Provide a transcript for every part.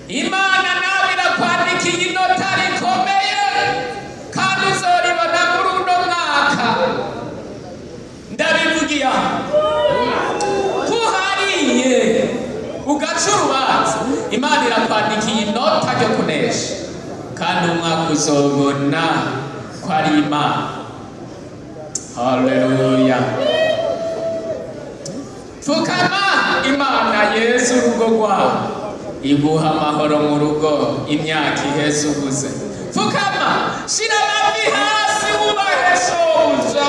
Imana nawe irakwandikiye inota rikomeye kandi uzoribona muri uno mwaka. Ndabivugiye kuhariye ugaca urubanza, Imana irakwandikiye inota ryo kunesha kandi umwaka uzobona ko ari Imana. Haleluya. Pfukama, Imana Yesu urugo rwawe iguha amahoro mu rugo imyaka iheze ubuze. Pfukama, shira amavi hasi wubahe shobuja.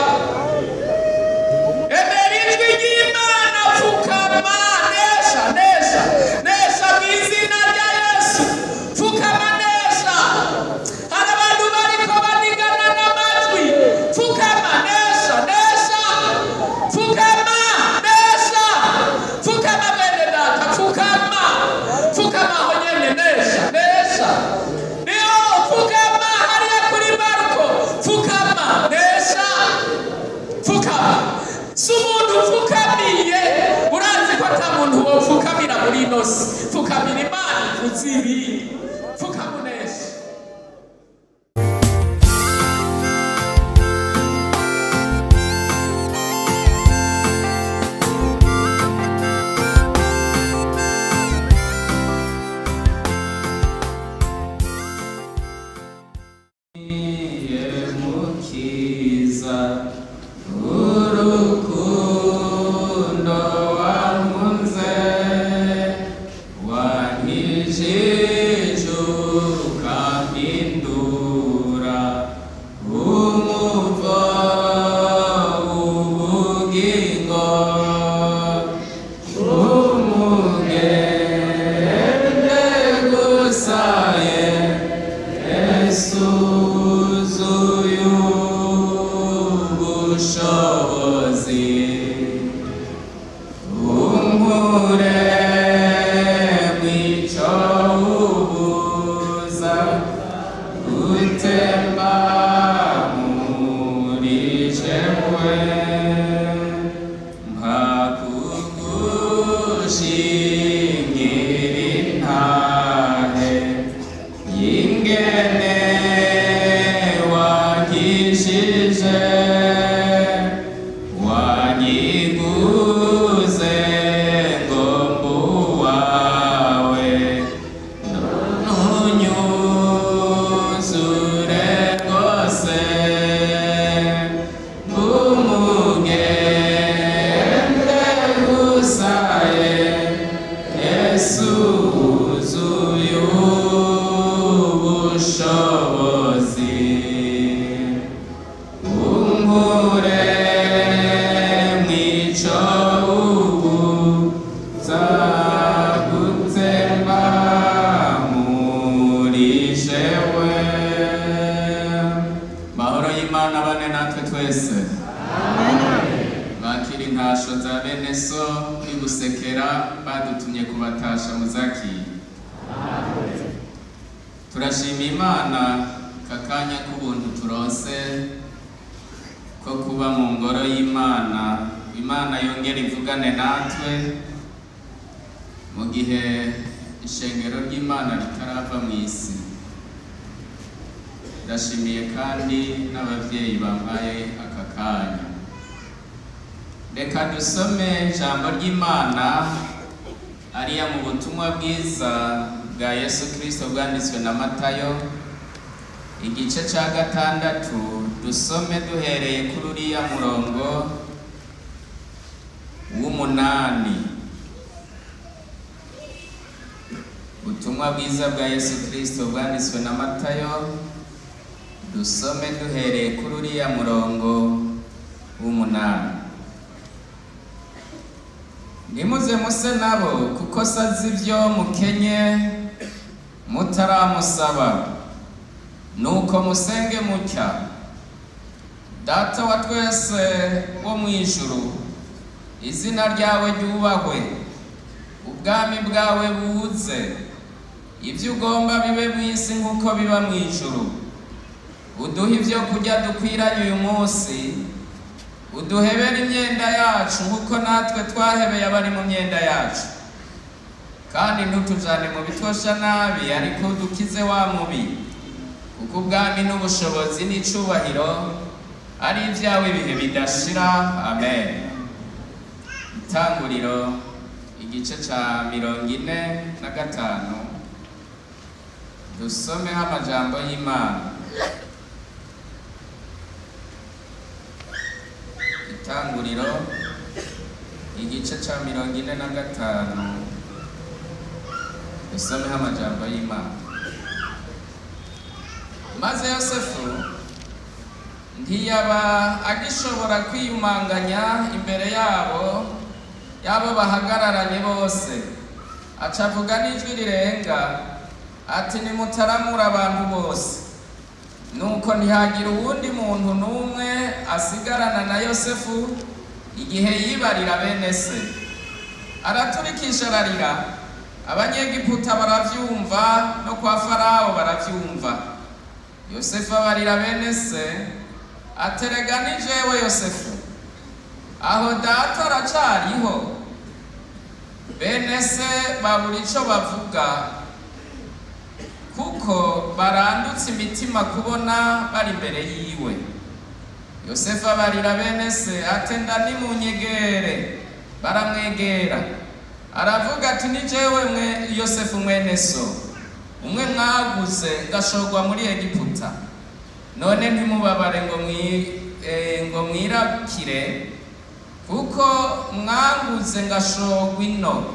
Emera ijwi ry'Imana. Pfukama, nesha nesha nesha mu izina rya Yesu. Pfukama, nesha. Hari abantu bariko banigana n'amajwi. Pfukama, nesha nesha. Pfukama, nesha. Pfukama bene data. Pfukama, pfukama aho nyene, nesha nesha. Niyo pfukama hariya kuri Marko. Pfukama, nesha. Pfukama. Si umuntu upfukamiye urazi ko ata muntu wopfukamira muri ino si. Pfukamira Imana ivuze ibi. Pfukama uneshe. Mukiza urukundo wankunze wankijije ukampindura umuvo w'ubugingo umugende gusaye Yesu zuye ubushobozi unkure mwico ubuza gutemba muri jewe mpakugushingira intahe y'ingene wanyigishije wanyiguze ngo mbuwawe nunyuzure rwose ngumugende gusaye Yesu wuzuye ubushobozi unkure mwico ubuza gutemba muri jewe. Mahoro y'Imana bane natwe twese. Bakira intasho za bene so kwibusekera badutumye kubatasha muzaki. Turashima Imana kakanya k'ubuntu turonse ko kuba mu ngoro y'Imana. Imana yongera ivugane natwe mu gihe ishengero ry'Imana ritarava mu isi. Ndashimiye kandi n'abavyeyi bampaye aka kanya. Reka dusome ijambo ry'Imana ariya mu butumwa bwiza bwa Yesu Kristo bwanditswe na Matayo igice ca 6. Dusome duhereye kuri uriya murongo w'8. Ubutumwa bwiza bwa Yesu Kristo bwanditswe na Matayo, dusome duhereye kuri uriya murongo w'8. Nimuze muse nabo kuko sazi ibyo mukenye mutaramusaba, nuko musenge mutya: Data wa twese wo mu ijuru, izina ryawe ryubahwe, ubwami bwawe buze, ibyo ugomba bibe mu isi nk'uko biba mu ijuru. Uduhe ibyo kurya dukwiranye uyu munsi, uduhebere imyenda yacu nk'uko natwe twahebeye abari mu myenda yacu, kandi ntutujane mu bitosha nabi, ariko dukize wa mubi, kuko ubwami n'ubushobozi n'icubahiro ari ibyawe ibihe bidashira. Amen. Itanguriro igice ca 45 dusomeho amajambo y'Imana. Itanguriro igice ca 45 dusomeho amajambo y'Imana. Maze Yosefu ntiyaba agishobora kwiyumanganya imbere yabo bahagararanye bose, acavuga n'ijwi rirenga ati, nimutaramura abantu bose. Nuko ntihagira uwundi muntu n'umwe asigarana na Yosefu igihe yibarira bene se. Araturikisha ararira, Abanyegiputa baravyumva, no kwa Farawo baravyumva. Yosefu abarira bene se aterega ni jewe Yosefu, aho data aracariho. Bene se babura ico bavuga, kuko barandutse imitima kubona bari imbere yiwe. Yosefu abarira bene se atenda nimunyegere. Baramwegera, aravuga ati, ni jewe Yosefu mwene so, umwe mwaguze ngashorwa muri Egiputa. None ntimubabare ngo mwirakire, kuko mwaguze ngashorwa ino,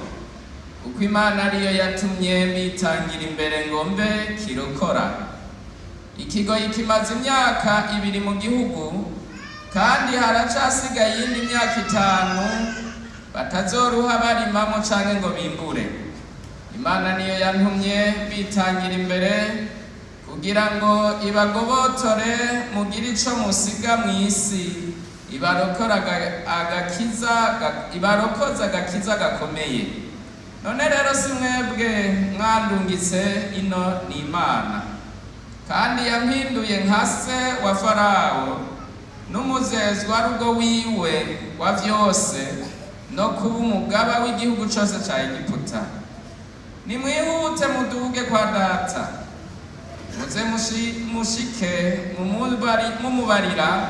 kuko Imana ariyo yatumye bitangira imbere ngo mbe kirokora. Ikigoyi kimaze imyaka 2 mu gihugu, kandi haracasigaye iyindi myaka 5 batazoruha barimamo canke ngo bimbure. Imana niyo yantumye bitangira imbere, kugira ngo ibagobotore mugire ico musiga mw'isi, ibarokoza agakiza gakomeye. None rero si mwebwe mwandungitse ino, ni Imana, kandi yampinduye nka se wa Farawo n'umuzezwa rugo wiwe wa vyose, no kuba umugaba w'igihugu cose ca Egiputa. Nimwihute muduge kwa data, muze mushike mumubarira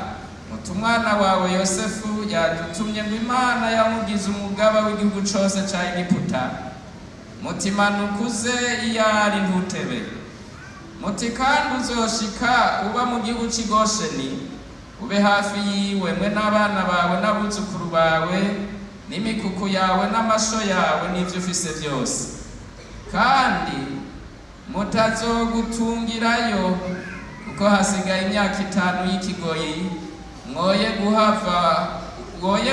muti, umwana wawe Yosefu yadutumye ngo Imana yamugize umugaba w'igihugu cose ca Egiputa. Muti manuka uze iyo ari, ntutebe. Muti kandi uzoshika uba mu gihugu c'i Gosheni, ube hafi yiwe, mwe n'abana bawe n'abuzukuru bawe n'imikuku yawe n'amasho yawe n'ivyo ufise vyose. Kandi mutazogutungirayo, kuko hasigaye imyaka 5 y'ikigoyi, mwoye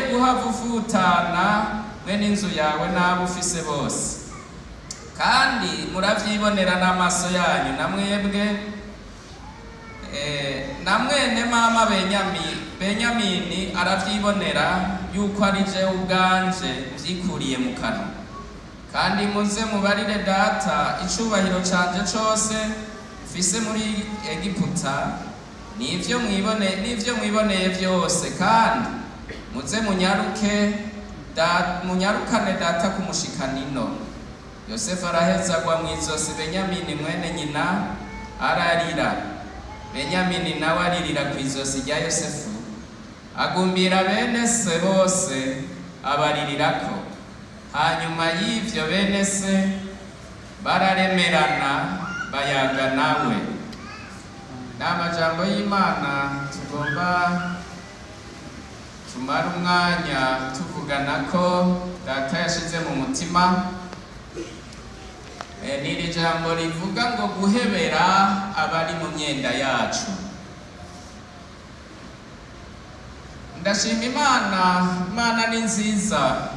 guhava ufutana mwe n'inzu yawe n'abo ufise bose. Kandi muravyibonera n'amaso yanyu, na mwebwe na mwene mama Benyamini aravyibonera yuko ari jewe ubwanje vyikuriye mu kanwa. Kandi muze mubarire data icubahiro canje cose mfise muri Egiputa, n'ivyo mwiboneye vyose. Kandi muze munyarukane data kumushikana ino. Yosefu araheza agwa mw'izosi Benyamini mwene nyina, ararira. Benyamini nawe aririra kw'izosi rya Yosefu, agumbira bene se bose abaririrako. Hanyuma y'ivyo bene se bararemerana bayaga nawe. N'amajambo y'Imana tugomba tumara umwanya tuvugana ko data yashize mu mutima. N'iri jambo rivuga ngo guhebera abari mu myenda yacu. Ndashima Imana ni nziza.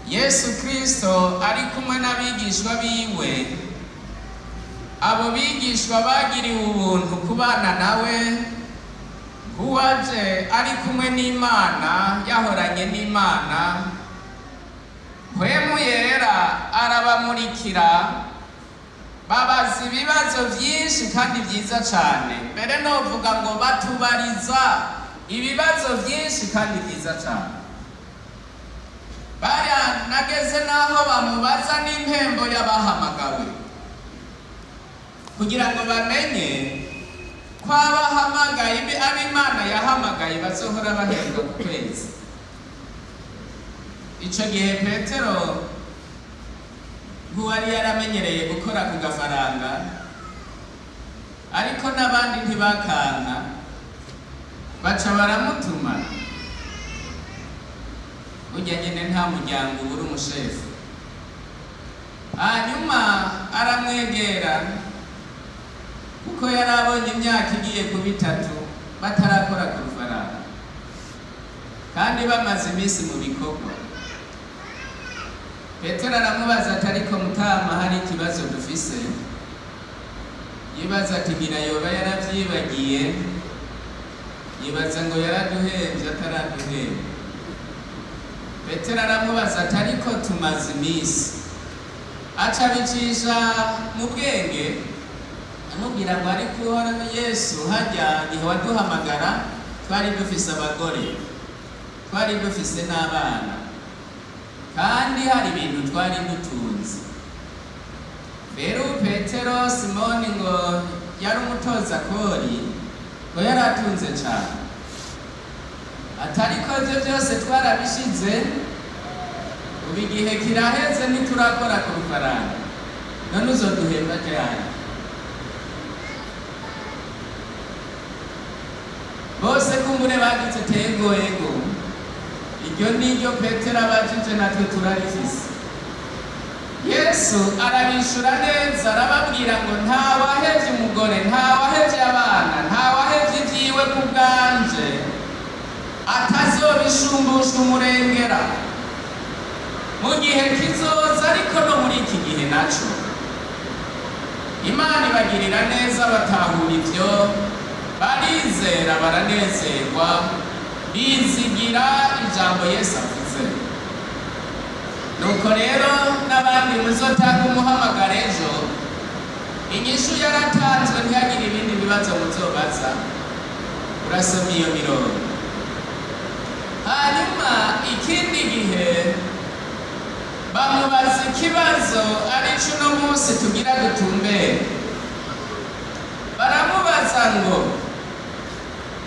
Yesu Kristo ari kumwe n'abigishwa biwe, abo bigishwa bagiriwe ubuntu kubana nawe, kuwaje ari kumwe n'Imana, yahoranye n'Imana. Mpwemu Yera arabamurikira, babaza ibibazo vyinshi kandi vyiza cane. Mbere novuga ngo batubariza ibibazo vyinshi kandi vyiza cane. nageze naho bamubaza n'impembo y'abahamagawe kugira ngo bamenye ko abahamagaye ab'Imana yahamagaye bazohora bahembwa ku kwezi. Ico gihe Petero nkuwari yaramenyereye gukora ku gafaranga, ariko n'abandi ntibakanka, baca baramutuma. Burya nyene nta muryango ubura umushefu. Hanyuma aramwegera kuko yari abonye imyaka igiye kuba 3 batarakora ku rufaranga kandi bamaze iminsi mu bikorwa. Petero aramubaza ati ariko Mutama, hari ikibazo dufise? Yibaza ati ngira yoba yaravyibagiye, yibaza ngo yaraduhevye ataraduhevye. Petero aramubaza ati ariko tumaze iminsi. Aca bicisha mu bwenge amubwira ngo ariko uhoraho Yesu, hajya igihe waduhamagara twari dufise abagore, twari dufise n'abana, kandi hari ibintu twari dutunze. Rero Petero Simoni ngo yari umutoza kori, ngo yari atunze cyane. Atariko ibyo byose twarabishize, ubu igihe kiraheze ntiturakora ku rufaranga, none uzoduhemba ryari? Bose kumbure bagize tego ego. Iryo niryo Petero abajije natwe turarifise. Yesu arabishura neza, arababwira ngo ntawahevye umugore, ntawahevye abana, ntawahevye ibyiwe ku bwanje atazobishumbusha umurengera mu gihe kizoza. Ariko no muri iki gihe naco Imana ibagirira neza, batahura ivyo, barizera, baranezerwa, bizigira ijambo Yesu avuze. Nuko rero n'abandi muzotanga umuhamagaro ejo, inyishu yaratanzwe, ntihagire ibindi bibazo muzobaza. Urasoma iyo mirongo. Hanyuma ikindi gihe bamubaza ikibazo arico uno munsi tugira dutumbere. Baramubaza ngo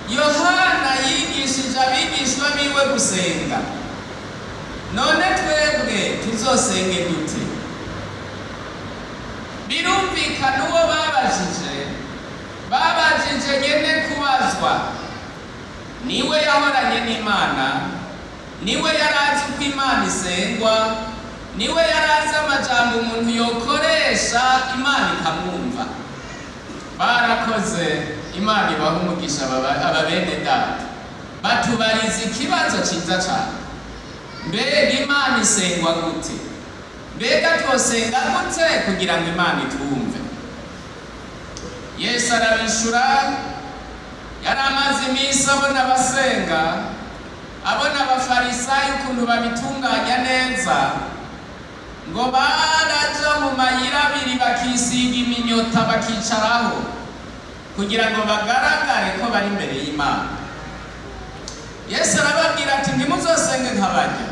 Yohana yigishije abigishwa biwe gusenga, none twebwe tuzosenge dute? Birumvikana uwo babajije nyene kubazwa niwe yahoranye n'Imana, niwe yarazi uko Imana isengwa, niwe yarazi amajambo umuntu yokoresha Imana ikamwumva. Barakoze, Imana ibaha umugisha ababene data. Batubariza ikibazo ciza cyane. Mbega Imana isengwa gute? Mbega twosenga gute kugira ngo Imana itwumve? Yesu arabishura. Yari amaze iminsi abona abasenga, abona abafarisayo ukuntu babitunganya neza, ngo baraja mu mayira abiri bakisiga iminyota bakicaraho kugira ngo bagaragare ko bari imbere y'Imana. Yesu arababwira ati ntimuzosenge nk'abarya.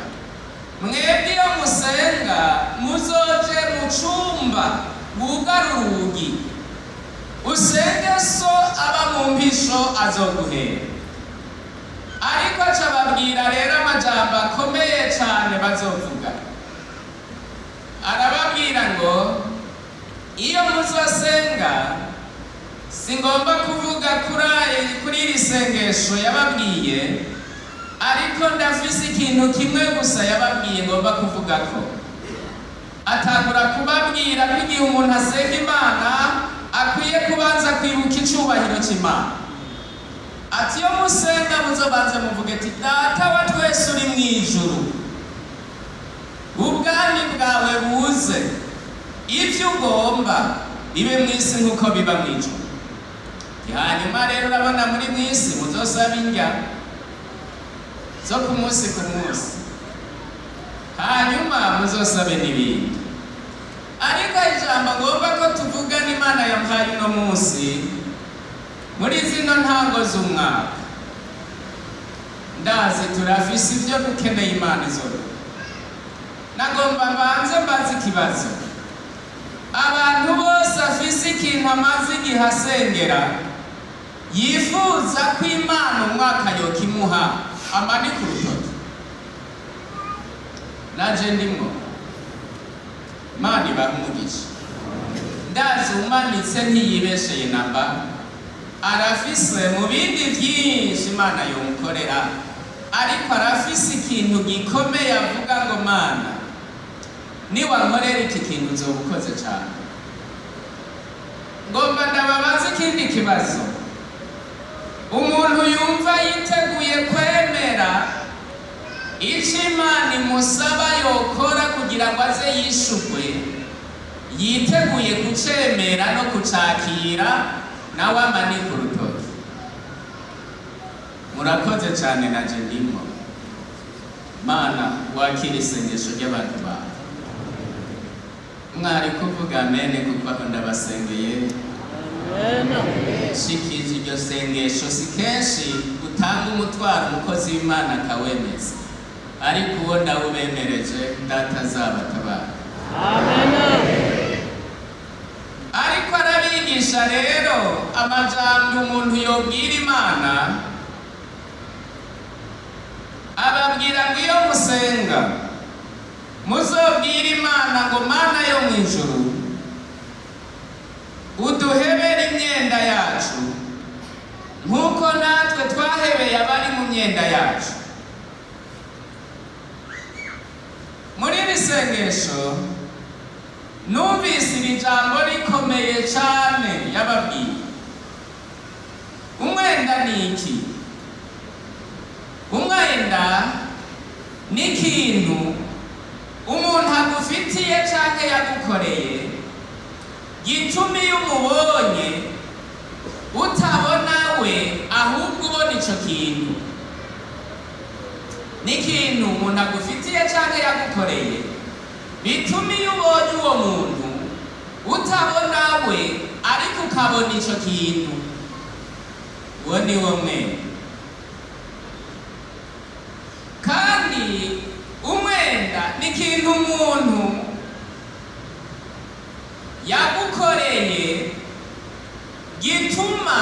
Mwebwe iyo musenga muzoje mu cumba wugara urugi, usenge so aba mu mpisho azoguhera. Ariko aca babwira rero amajambo akomeye cyane bazovuga. Arababwira ngo iyo muzosenga singomba kuvuga kuri iri sengesho yababwiye, ariko ndafise ikintu kimwe gusa yababwiye ngomba kuvuga ko. Atangura kubabwira ko igihe umuntu asenga Imana akwiye kubanza kwibuka icubahiro cy'Imana. Ati iyo musenga muzobanze muvuge ati Data wa twese uri mu ijuru, ubwami bwawe buze, ibyo ugomba bibe mu isi nk'uko biba mu ijuru. Hanyuma rero urabona muri mu isi muzosaba indya zo ku munsi ku munsi, hanyuma muzosabe n'ibindi. Ariko ijambo ngomba ko tuvuga n'Imana yampaye uno munsi muri zino ntango z'umwaka, ndazi turafise ibyo dukeneye Imana izoduha. nagomba mbanze mbaze ikibazo. Abantu bose afise ikintu amaze igihe asengera yifuza ko Imana umwaka yokimuha, amanika urutoki. Naje ndimwo. Imana ibahe umugisha. Ndazi umanitse ntiyibesheye namba, arafise mu bindi byinshi Imana yomukorera, ariko arafise ikintu gikomeye avuga ngo Mana niwankorera iki kintu uzoba ukoze cyane. Ngomba ndababaza ikindi kibazo. Umuntu yumva yiteguye kwemera icyo Imana imusaba yokora kugira ngo aze yishurwe, yiteguye kucemera no kucakira, nawe amanika urutoki. Murakoze cyane naje ndimo. Mana wakira isengesho ry'abantu bawe. Mwari kuvuga amene kuko aho ndabasengeye. Shikije iryo sengesho si kenshi utanga umutwaro umukozi w'Imana akawemeza, ariko uwo ndawubemereje Data azabatabara. Ariko arabigisha rero amajambo umuntu yobwira Imana, ababwira ngo iyo musenga muzobwira Imana ngo Mana yo mu ijuru uduhebere imyenda yacu nk'uko natwe twahebeye abari mu myenda yacu. Muri iri sengesho numvise iri jambo rikomeye cyane yababwiye. Umwenda ni iki? Umwenda ni ikintu umuntu agufitiye cyangwa yagukoreye gituma iyo umubonye utabona we ahubwo ubona icyo kintu. Ni ikintu umuntu agufitiye cyangwa yagukoreye bituma iyo ubonye uwo muntu utabona we ariko ukabona icyo kintu. Uwo ni wo mwenda. Kandi umwenda ni ikintu umuntu yagukoreye gituma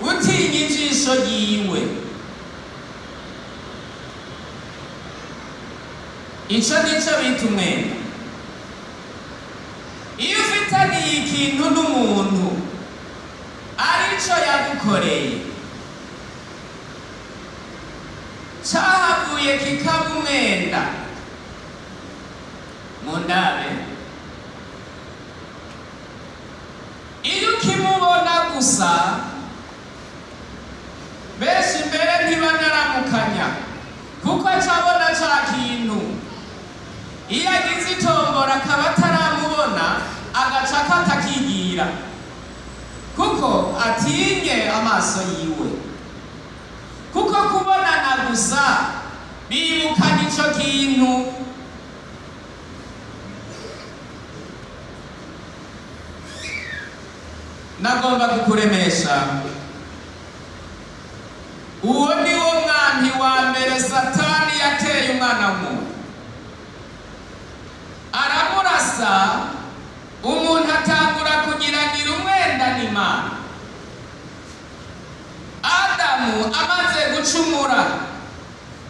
utinya ijisho ryiwe. Icyo nicyo bita umwenda. Iyo ufitaniye ikintu n'umuntu aricyo yagukoreye cyahavuye kikaba umwenda, mu ndabe iyo ukimubona gusa benshi mbere ntibanaramukanya kuko acabona cya kintu. Iyo agize itombora akaba ataramubona agaca akatakigira kuko atinye amaso yiwe, kuko kubonana gusa bibukana icyo kintu. Nagomba kukuremesha, uwo ni wo mwami wa mbere Satani yateye umwana w'umuntu. Aramurasa, umuntu atangura kugiranira umwenda n'Imana. Adamu amaze gucumura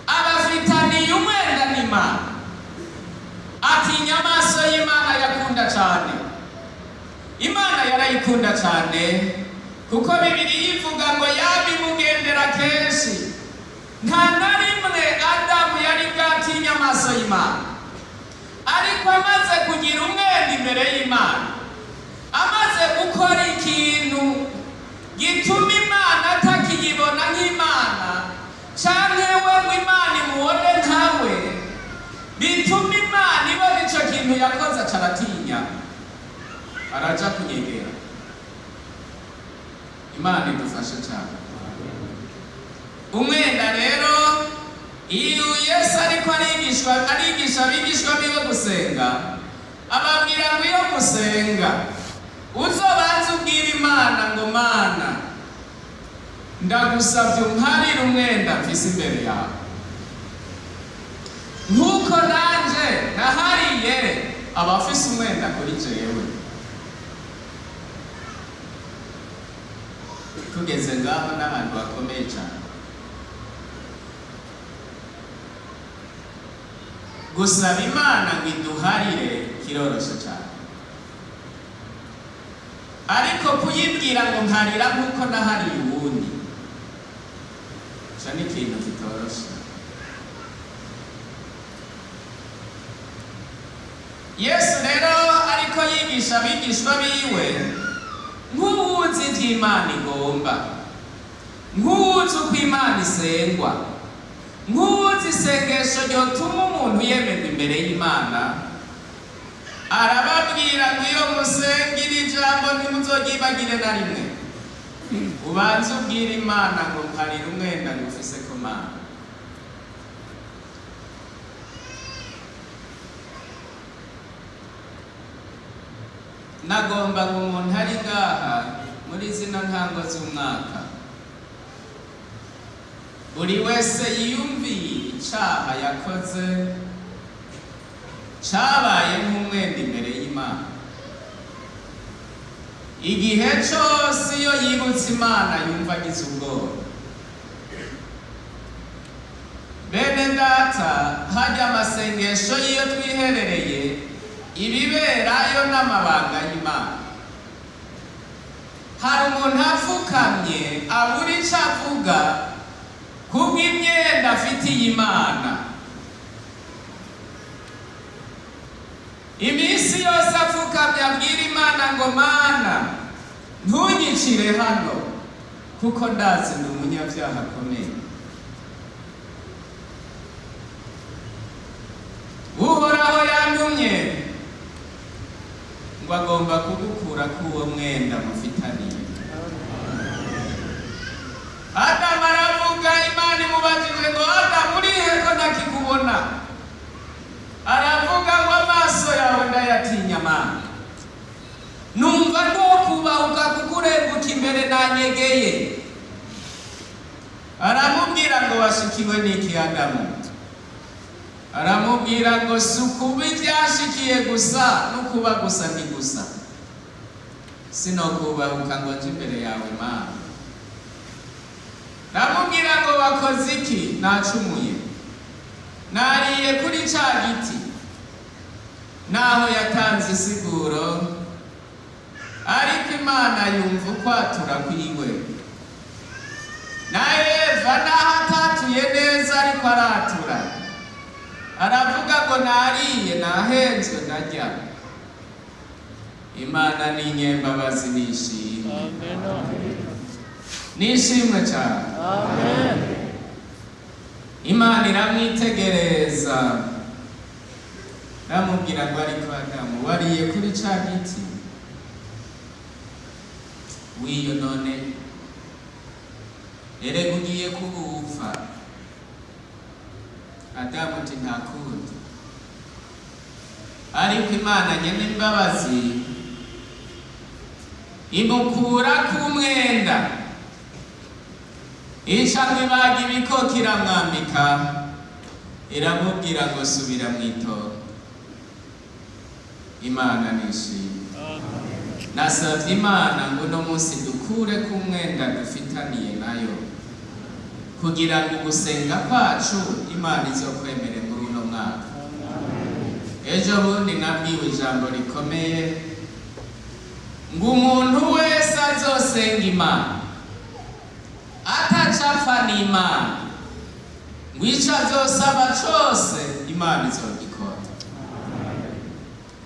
abafitaniye umwenda n'Imana, atinya amaso y'Imana yakunda cyane. Imana yarayikunda cyane kuko Bibiliya ivuga ngo yabimugendera kenshi. Nta na rimwe Adamu yari bwatinya amaso y'Imana, ariko amaze kugira umwenda imbere y'Imana, amaze gukora ikintu gituma Imana atakiyibona nk'Imana canke we ngo Imana imubone nkawe, bituma Imana ibona icyo kintu yakoze acaratinya, araja kunyegera. Imana idufashe cyane. Umwenda rero iyo Yesu ariko arigisha abigishwa biwe gusenga, ababwira ngo iyo musenga uzobanza ubwira Imana ngo Mana ndagusabye umparire umwenda mfise imbere yawe. nk'uko nanje nahariye abafise umwenda kuri jewe. Tugeze ngaho n'ahantu hakomeye cyane. Gusaba Imana ngo iduharire kiroroshe cyane, ariko kuyibwira ngo nkarira nk'uko nahariye uwundi, ico ni ikintu kitoroshe. Yesu rero ariko yigisha abigishwa biwe nk'uwuzi ivy'Imana igomba, nk'uwuzi uko Imana isengwa, nk'uwuzi isengesho ryotuma umuntu yemerwa imbere y'Imana. Arababwira ngo iyo musengira ijambo ntimuzoryibagire na rimwe, ubanze ubwire Imana ngo mparira umwenda ngufise ku Mana. Nagomba ngo umuntu ari ngaha muri zino ntango z'umwaka, buri wese yiyumviye icaha yakoze cabaye nk'umwenda imbere y'Imana. Igihe cose iyo yibutse Imana yumva agize ubwoba. Bene data, harya amasengesho y'iyo twiherereye ibiberayo n'amabanga y'Imana. Hari umuntu apfukamye abura ico avuga kubw'imyenda afitiye Imana. Iminsi yose apfukamye abwira Imana ngo Mana ntunyicire hano kuko ndazi ndi umunyavyaha akomeye. Uhoraho yantumye ngo agomba kugukura k'uwo mwenda mufitaniye. Adamu aravuga, Imana imubajije ngo Adamu urihe ko ntakikubona? Aravuga ngo amaso yawe ndayatinya Mana, numva ntokubahuka kukurenguka imbere nanyegeye. Aramubwira ngo washikiwe n'iki Adamu? Aramubwira ngo si ukuba ivyashikiye gusa, n'ukuba gusa ni gusa, sinokubahuka ngo nje imbere yawe Mana. Aramubwira ngo wakoze iki? Nacumuye, nariye kuri ca giti. Naho yatanze isiguro, ariko Imana yumva ukwatura kwiwe. Na Eva naho atatuye neza ariko aratura, aravuga ngo nariye nahenzwe ndarya. Imana ni inyembabazi nishimwe. Nishimwe cyane. Imana iramwitegereza, aramubwira ngo ariko Adamu wariye kuri ca giti? Wiyo none erega ugiye kubupfa. Adamu ati ntakundi. Ariko Imana nyene imbabazi imukura k'umwenda, ica ibaga ibikoko iramwambika, iramubwira ngo subira mw'itongo. Imana nishimwe. Nasavye Imana ngo uno munsi dukure k'umwenda dufitaniye nayo, kugira ngo gusenga kwacu Imana izokwemere muri uno mwaka. Ejo bundi nabwiwe ijambo rikomeye ngo umuntu wese azosenga Imana atacapfa n'Imana, ngo ico azosaba cose Imana izogikora.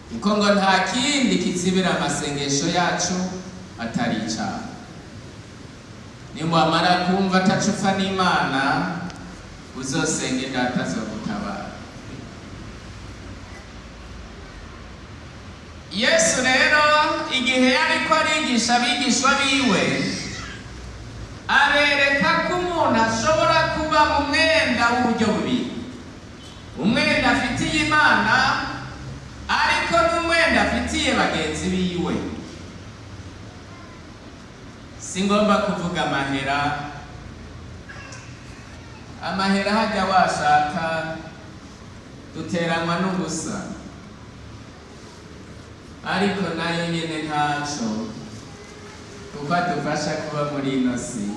Kuko ngo nta kindi kizibira amasengesho yacu atari icaha. Nimwamara kumva atacupfa n'Imana, uzosenge Data azogutabara. Yesu rero igihe yariko arigisha abigishwa biwe, abereka ko umuntu ashobora kuba mu mwenda w'uburyo bubiri. Umwenda afitiye Imana, ariko n'umwenda afitiye bagenzi biwe. Singomba kuvuga amahera hajya washaka duteranwa n'ubusa, ariko nayo nyene ntaco kuko adufasha kuba muri ino si.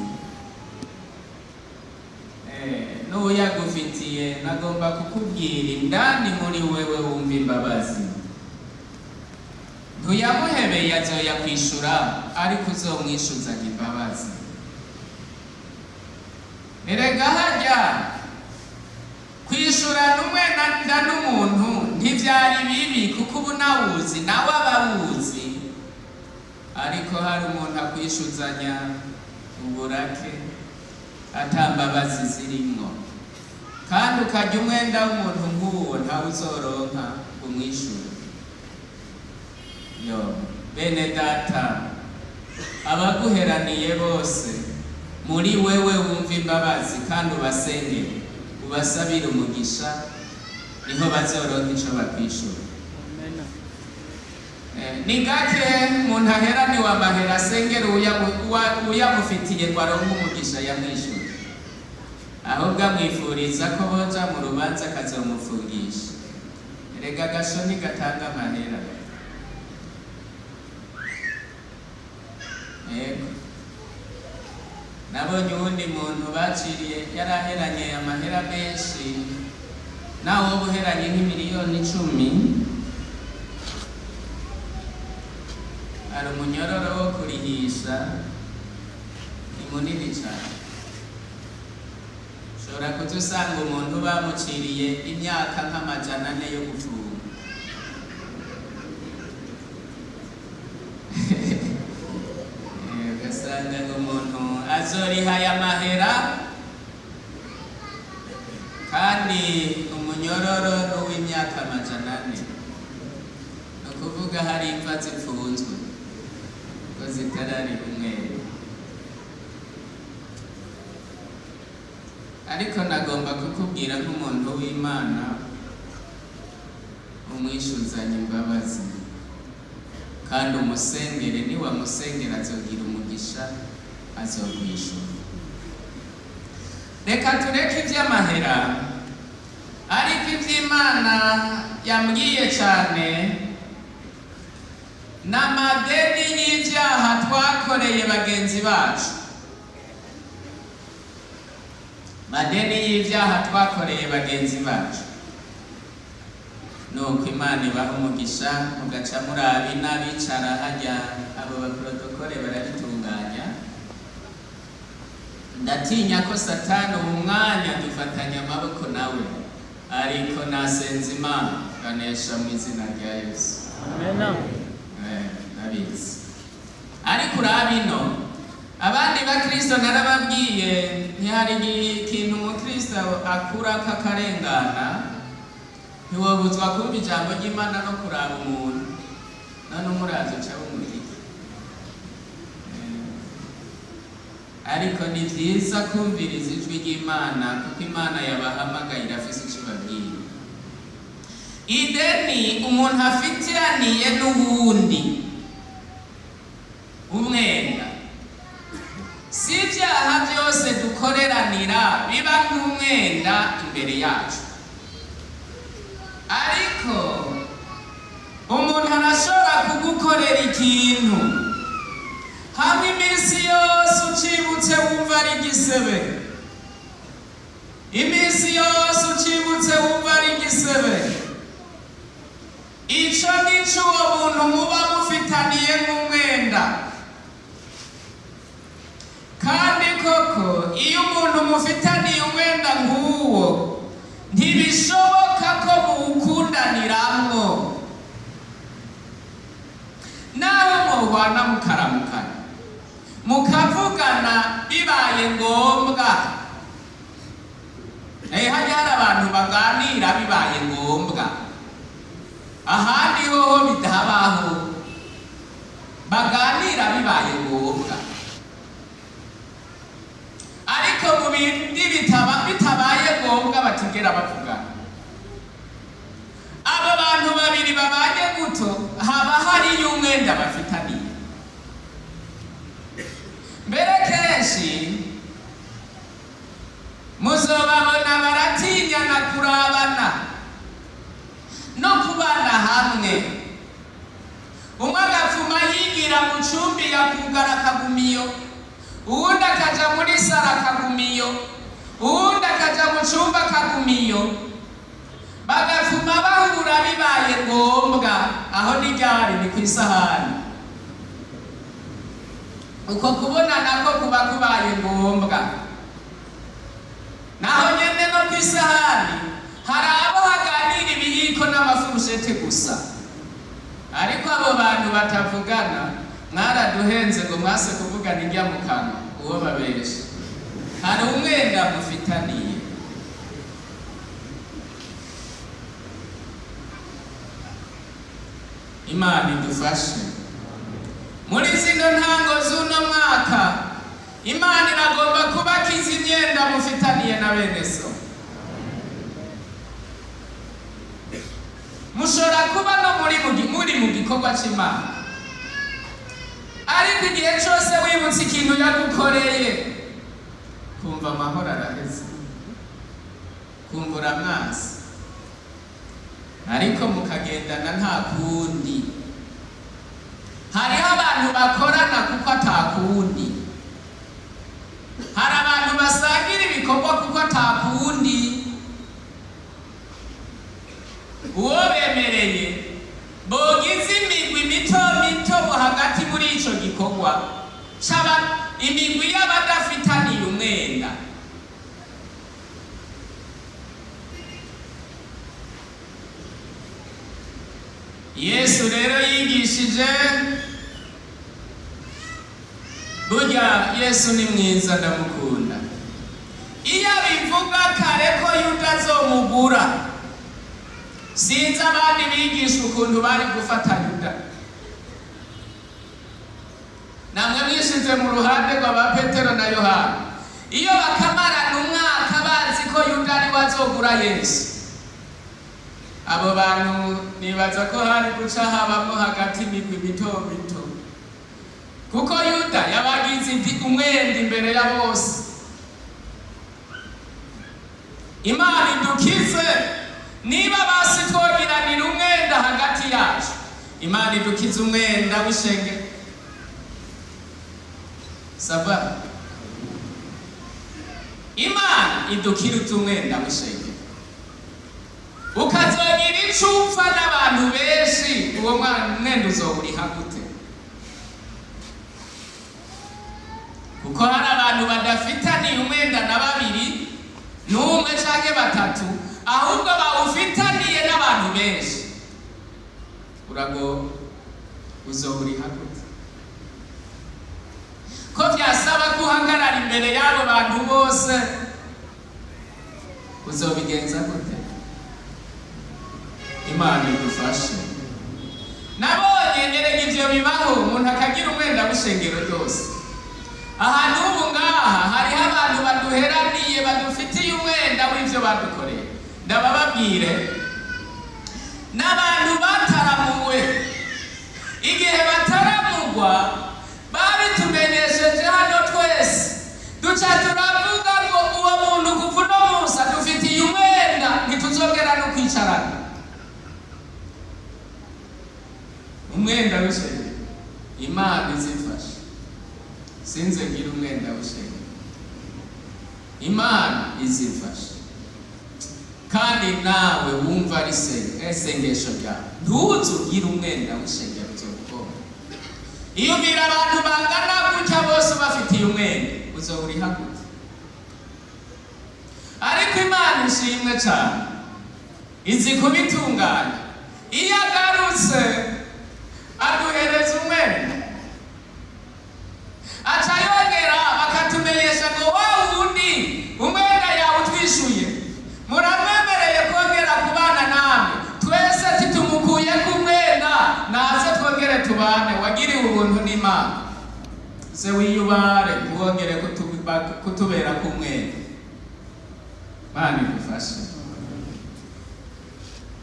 N'uyagufitiye nagomba kukubwira indani muri wewe wumva imbabazi. Ntuyamuhebeye azoyakwishura, ariko uzomwishuzanya imbabazi. Erega harya kwishurana umwenda n'umuntu ntivyari bibi, kuko ubu nawuzi nawe abawuzi, ariko hari umuntu akwishuzanya uburake ata mbabazi zirimwo, kandi ukarya umwenda w'umuntu nk'uwo ntawe uzoronka umwishure. Yo bene data, abaguheraniye bose muri wewe wumva imbabazi kandi ubasengere, ubasabire umugisha, niho bazoronka ico bakwishura. Ni gake umuntu aheraniwe amahera asengera uyamufitiye ngo aronke umugisha yamwishyura, ahubwo amwifuriza ko boja mu rubanza akazomufungisha. Erega agasho ntigatanga amahera. Yego, nabonye uwundi muntu baciriye yaraheranye amahera menshi, nawe woba uheranye nk'imiliyoni 10, hari umunyororo wo kurihisha ni munini cyane. Ushobora kuza usanga umuntu bamuciriye imyaka nk'amajana 4 yo gufunga. Ugasanga umuntu azoriha aya mahera kandi umunyororo n'uw'imyaka amajana 4. Ni ukuvuga hari imva zipfunzwe ko zitarari umweru. Ariko nagomba kukubwira nk'umuntu w'Imana, umwishuzanya imbabazi kandi umusengere. Niwamusengera azogira umugisha, azokwishura. Reka tureke ivy'amahera, ariko ivy'Imana yambwiye cane n'amadeni y'ivyaha twakoreye bagenzi bacu. Madeni y'ivyaha twakoreye bagenzi bacu, nuko Imana ibaha umugisha, mugaca murabi n'abicara harya abo baprotokole barabitunganya. Ndatinya ko Satani ubu mwanya dufatanya amaboko nawe, ariko nasenze Imana ganesha mu izina rya Yesu. Amen. Nabizi. Ariko urabino abandi bakristo narababwiye, ntihari ikintu umukristo akura kakarengana, ntiwobuzwa kumva ijambo ry'Imana no kuraba umuntu, none umurazo uca wumurika. Ariko ni vyiza kumviriza ijwi ry'Imana, kuko Imana yabahamagaye irafise ico ibabwira. Ideni umuntu afitianiye n'uwundi umwenda, si ivyaha vyose dukoreranira biba nk'umwenda imbere yacu. Ariko umuntu arashobora kugukorera ikintu hamwe iminsi yose ucibutse wumva ari igisebe, iminsi yose ucibutse wumva ari igisebe. Ico nico uwo muntu muba mufitaniye nk'umwenda. Kandi koko iyo umuntu mufitaniye umwenda nk'uwo, ntibishoboka ko muwukundaniramwo, naho muhwana mukaramukana mukavugana bibaye ngombwa. Hajya hari abantu baganira bibaye ngombwa, ahandi hoho bidabaho, baganira bibaye ngombwa. Ariko mu bindi bitabaye ngombwa batigera bavugana. Aba bantu babiri babanye guto, haba hari umwenda bafitaniye. Mbere kenshi muzobabona baratinyana kurabana, no kubana hamwe. Umwe agapfuma yigira mu cumbi yakugara akagumiyo, uwundi akaja muri sara akagumiyo, uwundi akaja mu cumba akagumiyo, bagapfuma bahura bibaye ngombwa. Aho ni ryari? Ni kw'isahani. Uko kubonana ko kuba kubaye ngombwa. Naho nyene no kw'isahani hari abo haganira ibiyiko n'amafurushete gusa, ariko abo bantu batavugana mwaraduhenze ngo mwase kuvugana irya mu kanwa uwo babesha. Hari umwenda mufitaniye. Imana idufashe. Muri zino ntango z'uno mwaka Imana iragomba kubakiza imyenda mufitaniye na bene so. Mushobora kuba no muri mu gikorwa c'Imana, ariko igihe cyose wibutse ikintu yagukoreye kumva amahoro araheze, kumva uramwasi, ariko mukagendana nta kundi. Hariho abantu bakorana kuko atakundi, hari abantu basangira ibikorwa kuko atakundi. Uwo bemereye bogize imigwi mito mito hagati muri ico gikorwa caba imigwi y'abadafitaniye umwenda. Yesu rero yigishije, burya Yesu ni mwiza ndamukunda. Iyo bivuga kare ko Yuda azomugura, sinzi abandi bigisha ukuntu bari gufata Yuda. Namwe mwishize mu ruhande rwa Petero na Yohana, iyo bakamarana umwaka bazi ko Yuda ari wazogura Yesu, abo bantu nibaza ko hari guca habamo hagati imigwi mito mito, kuko Yuda yabagize umwenda imbere ya bose. Imana idukize. Niba basi twogiranira umwenda hagati yacu, Imana idukize umwenda w'ishengero. Saba Imana idukira umwenda w'ishengero, ukazogira icupfa n'abantu benshi, uwo mwenda uzoburiha gute? Kuko hari abantu badafitaniye umwenda na babiri n'umwe canke batatu, ahubwo bawufitaniye n'abantu benshi. Urago uzoburiha gute? Ko vyasaba guhagarara imbere y'abo bantu bose, uzobigenza gute? Imana idufashe. Nabonye erega ivyo bibaho, umuntu akagira umwenda w'ishengero ryose. Ahantu ubu ngaha hariho abantu baduheraniye badufitiye umwenda w'ivyo badukoreye. Ndabababwire, n'abantu bataramuwe, igihe bataramugwa babitumenyesheje hano twese, duca turavuga ngo uwo muntu kuva uno munsi adufitiye umwenda, ntituzongera no kwicarana. Umwenda w'ishengero, Imana izifashe. Sinze ngira umwenda w'ishengero, Imana izifashe. Kandi nawe wumva ari isengesho ryawe, ntuzugire umwenda w'ishengero uzogukora. Iyo ubwira abantu bangana gutya bose bafitiye umwenda, uzoburiha gute? Ariko Imana ishimwe cyane, izi kubitunganya. Iyo agarutse aduhereza umwenda, aca yongera bakatumenyesha ngo wa wundi umwenda yawe utwishuye muramwemereye kongera kubana namwe, twese titumukuye ku mwenda, naze twongere tubane. Wagiriwe ubuntu n'Imana, se wiyubare wongere kutubera ku mwenda. Imana idufashe.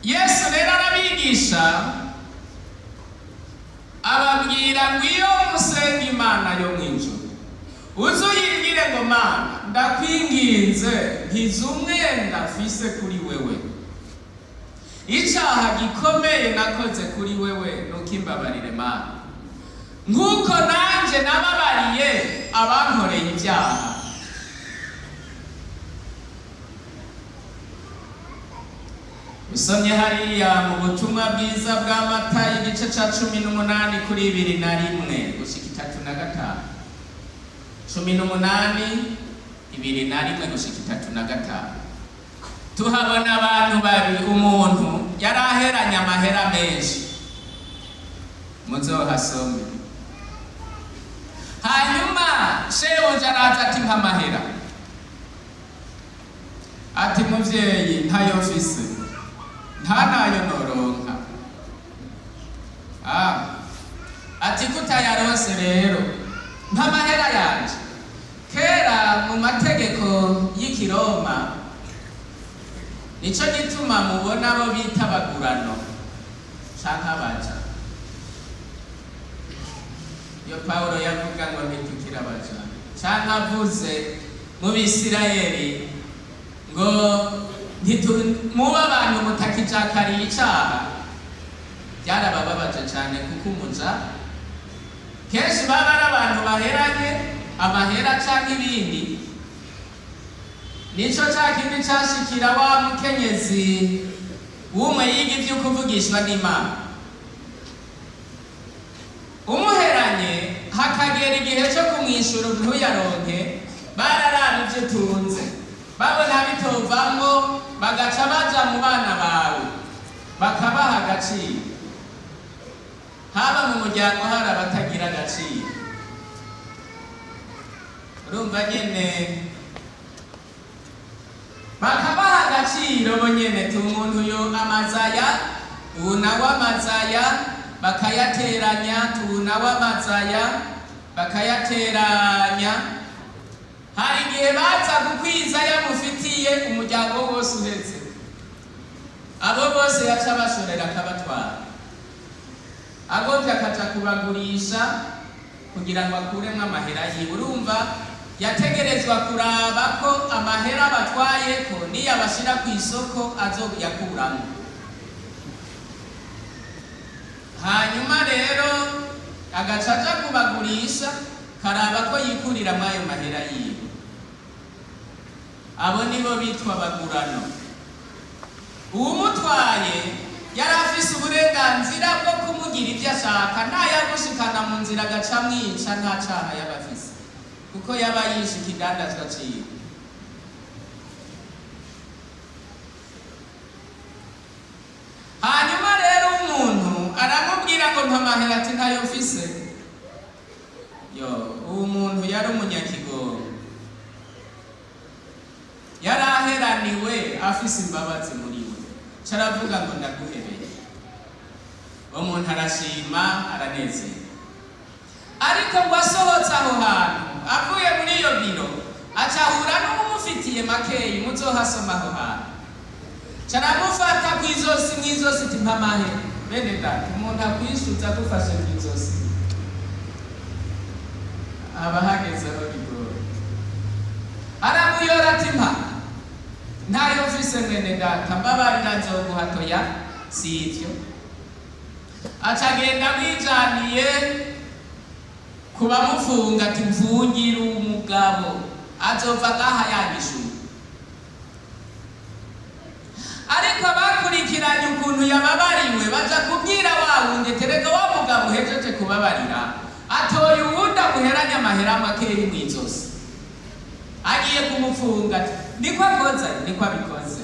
Yesu rero arabigisha, ababwira ngo iyo musenga Imana yo mw'ijuru, uzuyibwire ngo Mana ndakwinginze nkiza umwenda mfise kuri wewe. icyaha gikomeye nakoze kuri wewe nukimbabarire Mana, nk'uko nanjye nababariye abankoreye ibyaha. Usomye hariya mu butumwa bwiza bwa Matayo igice ca 18 kuri 21 gushika 35. 18 21 gushika 35. Tuhabona abantu babiri, umuntu yaraheranye amahera menshi, muzohasome. Hanyuma shebuja araza ati mpa amahera, ati muvyeyi ntayo mfise, nta nayo noronka. Ati kutayaronse rero mpa amahera yanje. Kera mu mategeko y'Ikiroma nico gituma mubona abo bita abagurano canke abaja. Iyo Paulo yavuga ngo ntitukira abaja, canke avuze mu Bisirayeli ngo muba abantu mutakijakariye icaha, byarabababaje cane kuko umuja kenshi baba ari abantu baheranye amahera canke ibindi. Nico ca kindi cashikira wa mukenyezi w'umwe yiga ivyo kuvugishwa n'Imana. Umuheranye hakagera igihe cyo kumwishura ntuyaronke, bararana ivyo tunze, babona bitovamwo bagaca baja mu bana bawe bakabaha agaciro. Haba mu muryango hari abatagira agaciro. Urumva nyene bakabaha agaciro bonyene, umuntu yo amazaya unawe amazaya bakayateranya, tunawe amazaya bakayateranya. Hari igihe baza gukwiza yamufitiye umuryango wose uheze, abo bose yaca bashorera akabatwara, agomvye akaja kubagurisha kugira ngo akuremwo amahera yiwe. Urumva yategerezwa kuraba ko amahera batwaye ko niyabashira ku isoko azoyakuramo. Hanyuma rero agacaja kubagurisha, karaba ko yikurira mwayo mahera yiwe. Abo nibo bitwa bagurano. Uwumutwaye yari afise uburenganzira bwo kumugira ivyo ashaka, ntayagushikana mu nzira agaca mwica, nta caha yaba afise, kuko yaba yishe ikidandazwa ciwe. Hanyuma rero umuntu aramubwira ngo mpa amahera, ati ntayo mfise. Uwo muntu yari umunyakigongo, yari aheraniwe afise imbabazi muri we, caravuga ngo ndaguhereye. Uwo muntu arashima, aranezerwa. Ariko ngo asohotse aho hantu, avuye muri iyo biro, acahura n'umufitiye makeyi, muzohasoma aho hantu. Caramufata kw'izosi, mw'izosi ati mpa amahera. Bene data, umuntu akwishuza agufashe kw'izosi aba hagezeho bigoye. Aramuyora ati mpa, ntayo mfise mwene data, mbabarira nzoguha. Toya sivyo. Acagenda mwijaniye kubamufunga, ati mvungire umugabo azova ngaha yagishuye. Ariko bakurikiranye ukuntu yababariwe, baja kubwira wa wundi, tereka wa mugabo uhejeje kubabarira atoye uwundi amuheranye amahera makeyi mw'izosi, agiye kumufunga. Niko akoze, niko abikoze.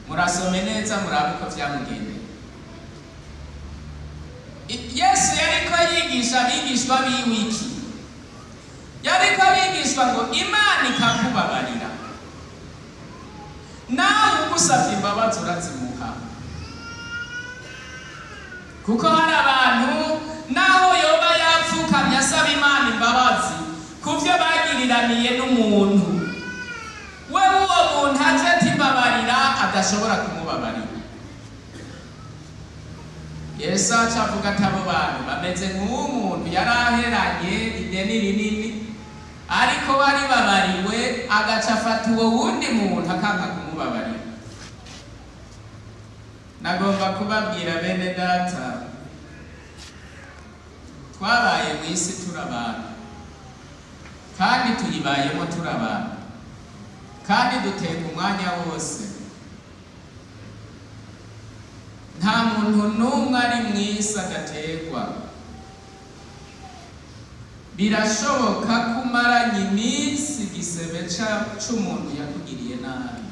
Murasome neza murabe uko vyamugendeye. Yesu yariko yigisha abigishwa biwe iki? Yariko abigishwa ngo Imana ikakubabarira, nawe ugusavye imbabazi urazimuha. Kuko hari abantu naho yoba yapfukamye asaba Imana imbabazi kuvyo bagiriraniye n'umuntu, we uwo muntu aje ati mbabarira, adashobora kumubabarira. Yesu acavuga ati abo bantu bameze nk'umuntu yari aheranye ideni rinini, ariko bari babariwe, agaca afata uwo wundi muntu akanka kumubabarira. nagomba kubabwira bene data, twabaye mu isi turabana kandi tuyibayemo turabana kandi duteka umwanya wose. Nta muntu n'umwe ari mu isi adategwa. Birashoboka kumaranye iminsi igisebe c'umuntu yakugiriye nabi,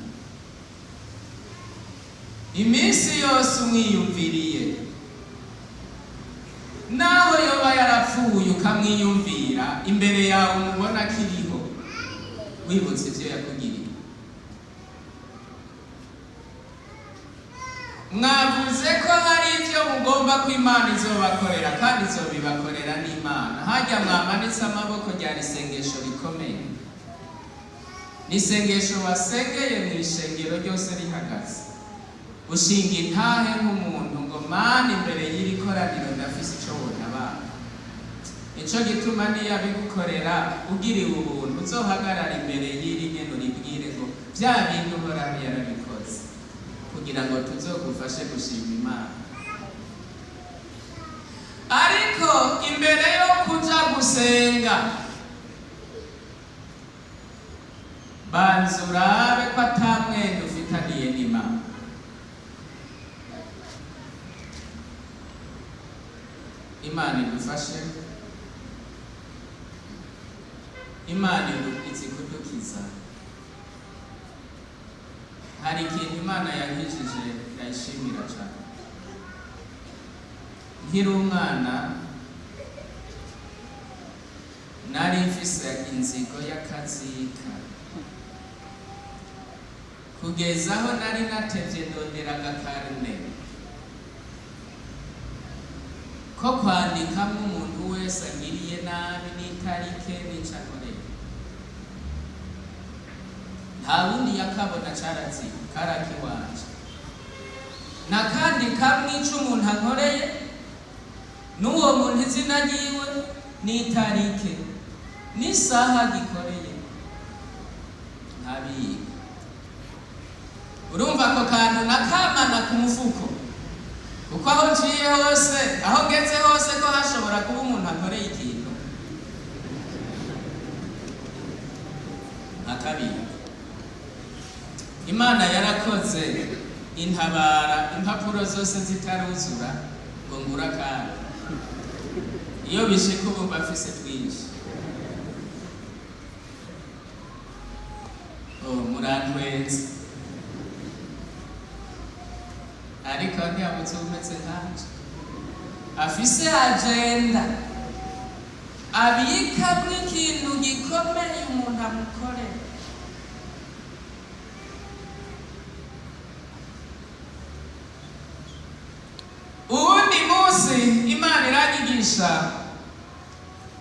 iminsi yose umwiyumviriye, naho yoba yarapfuye ukamwiyumvira imbere yawe umubona kiriho, wibutse ivyo yakugiriye. Mwavuze ko hari ivyo mugomba ko Imana izobakorera kandi izobibakorera n'Imana. Harya mwamanitse amaboko ryari isengesho rikomeye, n'isengesho wasengeye mu ishengero ryose rihagaze, ushinga intahe nk'umuntu ngo Mana imbere y'iri koraniro ndafise ico wontabara. Ico gituma niyabigukorera ugiriwe ubuntu uzohagarara imbere y'iri nyene uribwire ngo vya bintu Uhoraho yarabikoze, kugira ngo tuzogufashe gushima Imana. Ariko imbere yo kuja gusenga, banza urabe ko ata mwenda ufitaniye n'Imana. Imana idufashe, Imana izi kudukiza. Hari ikintu Imana yankijije ndayishimira cyane. Nkiri umwana nari mfise inzigo y'akazika, kugeza aho nari natevye ndondera agakarine ko kwandikamo umuntu wese agiriye nabi n'itarike n'icakorera. Nta wundi yakabona carazika, karakiwanje. Nakandikamo ico umuntu ankoreye, n'uwo muntu izina ryiwe n'itarike n'isaha gikoreye, nkabiga. Urumva ako kantu nakamana ku mufuko, kuko aho nciye hose, aho ngeze hose ko hashobora kuba umuntu ankoreye ikintu, nakabiga. Imana yarakoze intabara, impapuro zose zitaruzura ngo ngura kandi. Iyo bishika ubu bafise twinshi. Murantwenze. Ariko ntiyabutse umeze nkanje. Afise agenda, abikamwo ikintu gikomeye umuntu amukorera. Uwundi munsi Imana iranyigisha,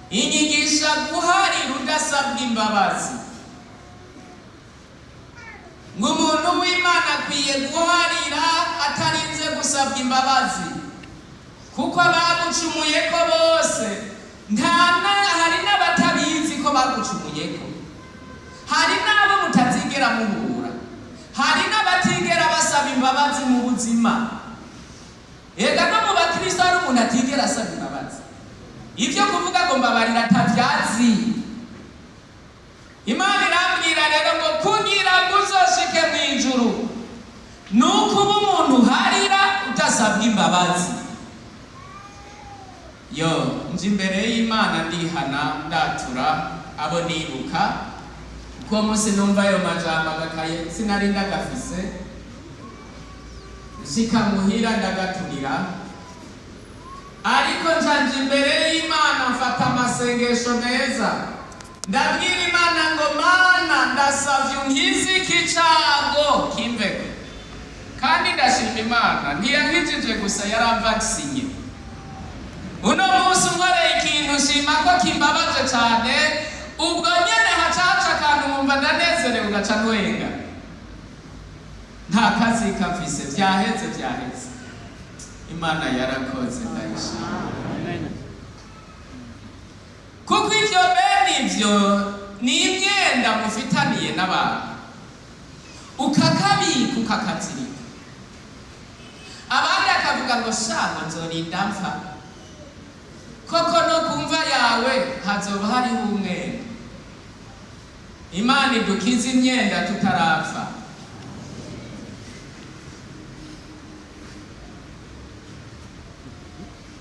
inyigisha guharira udasabwa imbabazi. Ngo umuntu w'Imana akwiye guharira atarinze gusabwa imbabazi, kuko abagucumuyeko bose hari n'abatabizi ko bagucumuyeko, hari n'abo mutazigera muhura, hari n'abatigera basaba imbabazi mu buzima. Ega no mu bakristo hari umuntu atigera asaba imbabazi. Ivyo kuvuga ngo mbabarira atavyazi. Imana irambwira rero ngo kugira ngo uzoshike mw'ijuru, nuko uba umuntu uharira udasabwa imbabazi. Yo, nje imbere y'Imana ndihana ndatura abo nibuka, uko munsi numva ayo majambo agakaye sinari ndagafise, nshika muhira ndagaturira. Ariko njanje imbere y'Imana mfata amasengesho meza, ndabwira Imana ngo Mana ndasavye unkize iki cago kimveko. Kandi ndashima Imana ntiyankijije gusa, yaramvakisinye. Uno munsi unkoreye ikintu nshima ko kimbabaje cane, ubwo nyene hacaca akantu nkumva ndanezerewe ugaca ntwenga. Nta kazika mfise, vyaheze. Imana yarakoze ndayishima. Kuko ivyo bene ivyo ni imyenda mufitaniye n'abantu, ukakabika ukakazirika. avuga ngo shaka nzorinda mpfa, koko no kumva yawe hazoba hariho umwenda. Imana idukize imyenda tutarapfa.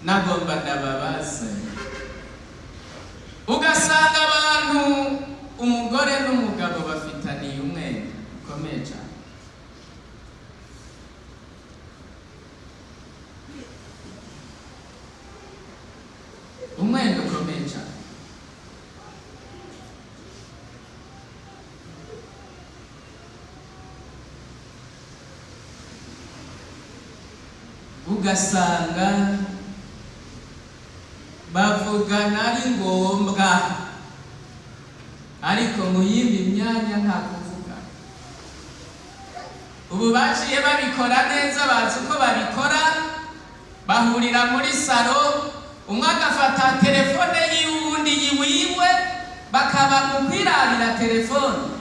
Nagomba ndababaze, ugasanga abantu umugore n'umugabo bafitaniye umwenda ukomeye cyane. Umwenda ukomeye cyane. Ugasanga bavugana ari ngombwa, ariko mu yindi myanya nta kuvuga. Ubu baciye babikora neza, bazi uko babikora. Bahurira muri salo, umwe agafata telefone y'uwundi yiwiwe, bakaba mu kwirabira telefone.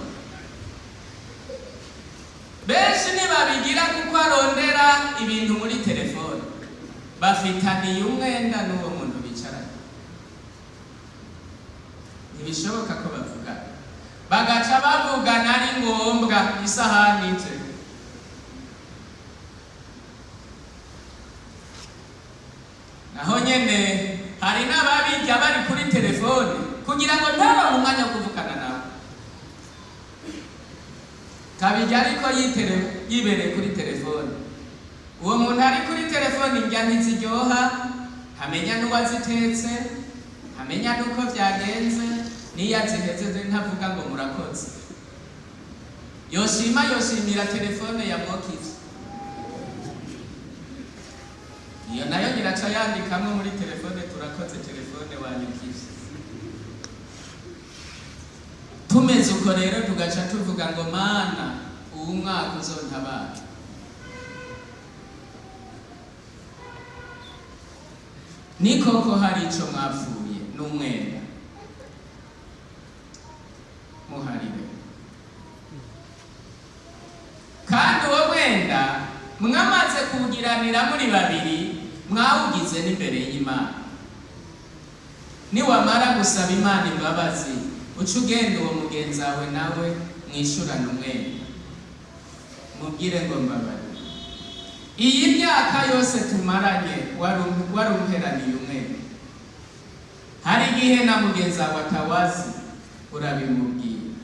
Benshi ntibabigira kuko arondera ibintu muri telefone. Bafitaniye umwenda n'uwo muntu bicaranye. Ntibishoboka ko bavuga, bagaca bavugana ari ngombwa. Isahani ije, naho nyene hari n'ababirya bari kuri telefone kugira ngo ntabahe umwanya wo kuvugana nawe. Kabirya ariko yibereye kuri telefone. Uwo muntu ari kuri telefone indya ntiziryoha, ntamenya n'uwazitetse, ntamenya n'uko byagenze, n'iyo aziheze ntavuga ngo murakoze. Yoshimira telefone ya Mokizi. Iyo nayo nyiraca yandikamwe muri telefone, turakoze telefone wanyukize. Tumeze uko rero tugaca tuvuga ngo Mana uwu mwaka uzontabara. Ni koko hari ico mwapfuye n'umwenda muhariwe, kandi uwo mwenda mwamaze kugiranira muri babiri, mwawugize n'imbere y'Imana. Niwamara gusaba Imana imbabazi, uca ugenda uwo mugenzi wawe nawe mwishurana umwenda, mubwire ngo mbabarira. Iyi myaka yose tumaranye wari umperaniye umwenda. Hari igihe na mugenzi wawe atawazi, urabimubwira.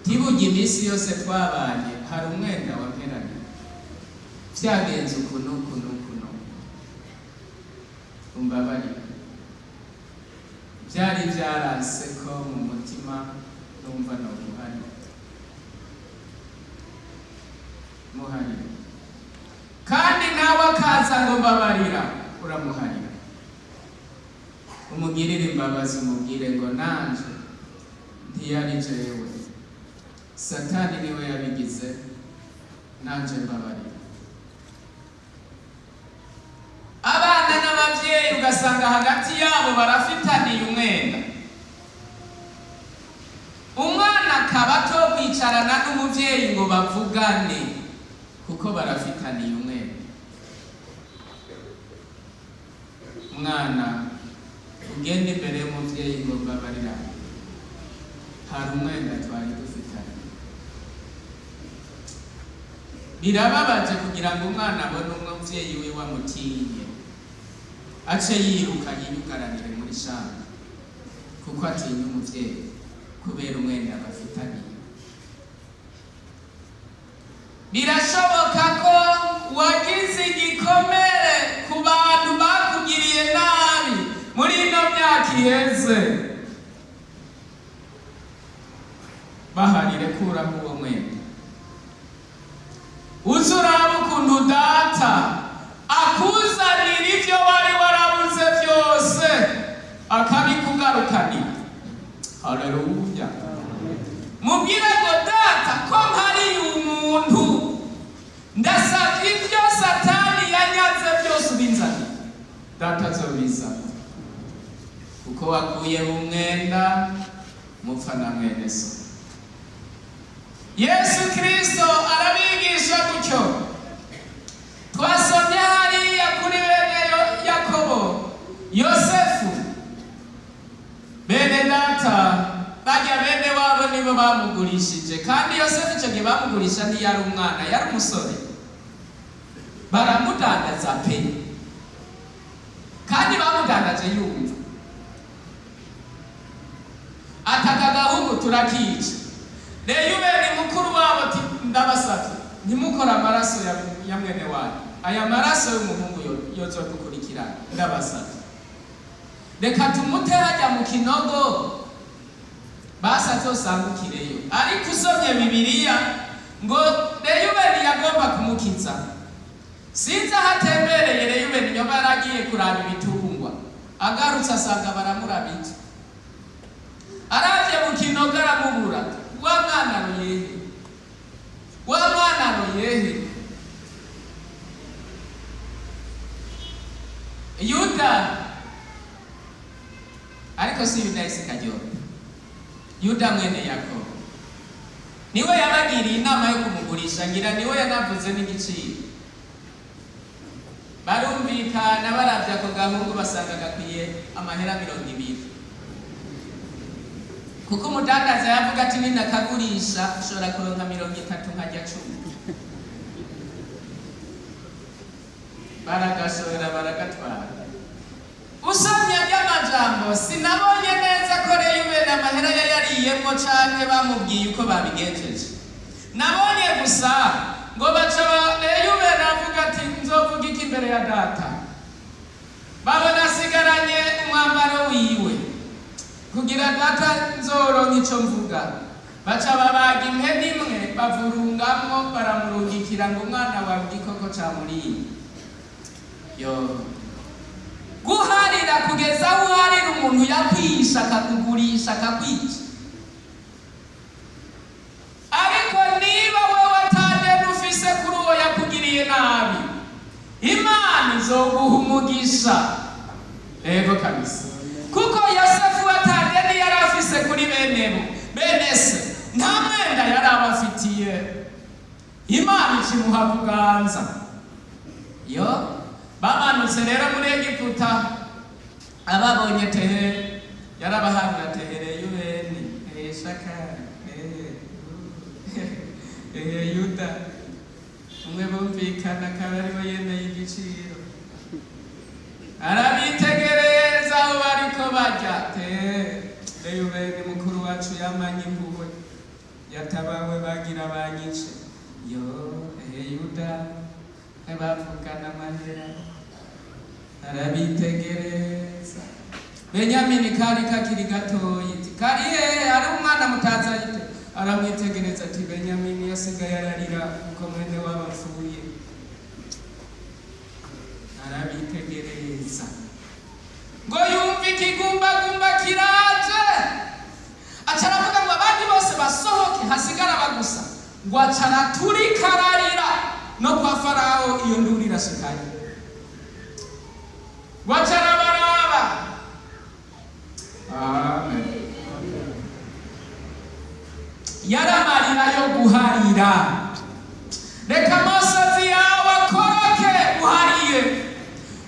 Tibuge iminsi yose twabanye hari umwenda wamperaniye, vyagenze ukuntu. Umbabarira. Byari byarase ko mu mutima numva no muharira. Kandi nawe akaza ngo mbabarira, uramuharira. Umugirire imbabazi, umubwire ngo nanje ntiyari jewe, Satani niwe yabigize, nanje mbabarira. Abana n'abavyeyi ugasanga hagati yabo barafitaniye umwenda. Umwana akaba atokwicarana n'umuvyeyi ngo bavugane kuko barafitaniye umwenda. Umwana ugenda imbere y'umuvyeyi ngo mbabarira, hari umwenda twari dufitanye. Birababaje kugira ngo umwana abone umuvyeyi we wamutinye, ace yiruka yiyugaranire muri shamba kuko atinya umuvyeyi kubera umwenda bafitaniye. Birashoboka ko wagize igikomere ku bantu bakugiriye nabi muri ino myaka iheze. Baharire kuraho uwo mwenda. Uzuraba ukuntu data akuzanira ivyo wari warabuze vyose akabikugarukanira. Haleluya. Mubwire ngo data ko mpariye umuntu, ndasavye ivyo Satani yanyaze vyose ubinzanira. Data azobizana kuko wakuyeho umwenda mupfa na mwene so. Yesu Kristo arabigisha gutyo. Twasomye hari bamugurishije, kandi Yosefu icyo gihe bamugurisha ntiyari umwana, yari umusore, baramudandaza pe, kandi bamudandaje yumva. Ataka gahungu turakica. Reyubeni mukuru wabo ati ndabasavye ntimukora amaraso ya mwene wanyu, aya maraso y'umuhungu yozodukurikirana, ndabasavye reka tumute hajya mu kinogo basi azosangukireyo. Ariko usomye Bibiliya ngo Reyubeni yagomba kumukiza, sinzi aho atembereye. Reyubeni nyoba yaragiye kuraba ibitungwa, agarutse asanga baramurabije, aravye mu kinogo aramubura. Wa mwana royehe, wa mwana royehe. Yuda, ariko si Yuda Isikariyote, Yuda mwene Yakobo niwe yabagiriye inama yo kumugurisha, ngira niwe yanavuze n'igiciro. Barumvikana, baravye ako gahungu basanga gakwiye amahera 200, kuko umudandaza yavuga ati ninakagurisha ushobora kuronka 30 nkajya 10. Baragashora baragatwara. Usomye y'amajambo sinabonye neza ko Reyubeni amahera yariyemo canke bamubwiye uko babigenjeje. Nabonye gusa ngo baca Reyubeni avuga ati nzovuga iki imbere ya data, babona asigaranye umwambaro wiwe, kugira data nzoronka ico mvuga. Baca babaga impene imwe bavurungamo, baramurungikira ngo umwana wawe igikoko camuriye. Yo guharira kugeza aho uharira umuntu yakwisha akakugurisha akakwica. Ariko niba wewe atandeni ufise kuri uwo yakugiriye nabi, Imana izoguha umugisha. Ego kabisa, kuko Yosefu atandeni yari afise kuri bene se, nta mwenda yari abafitiye. Imana ikimuha kuganza. Yo bamanutse rero muri Egiputa, ababonye Tehe yarabahanura Tehe Reyubeni shaka Yuda, umwe bumvikana akaba ariwe yemeye igiciro. Arabitegereza aho bariko bajya. Reyubeni mukuru wacu yamanye impuhwe, yatabawe bagira banyice. Yo Yuda bavugana amahera, arabitegereza. Benyamini kari kakiri gatoyi, kari ari umwana mutazayite, aramwitegereza ati Benyamini yasigaye ararira kuko mwene wabapfuye. Arabitegereza ngo yumva ikigumbagumba kiraje, acaravuga ngo abandi bose basohoke hasigara bagusa, ngo acaraturika ararira. No kwa Farao iyo nduri irashikaye, wacara baraba. Amen. Yaramarira yo guharira, reka amasozi yawe akoroke uhariye,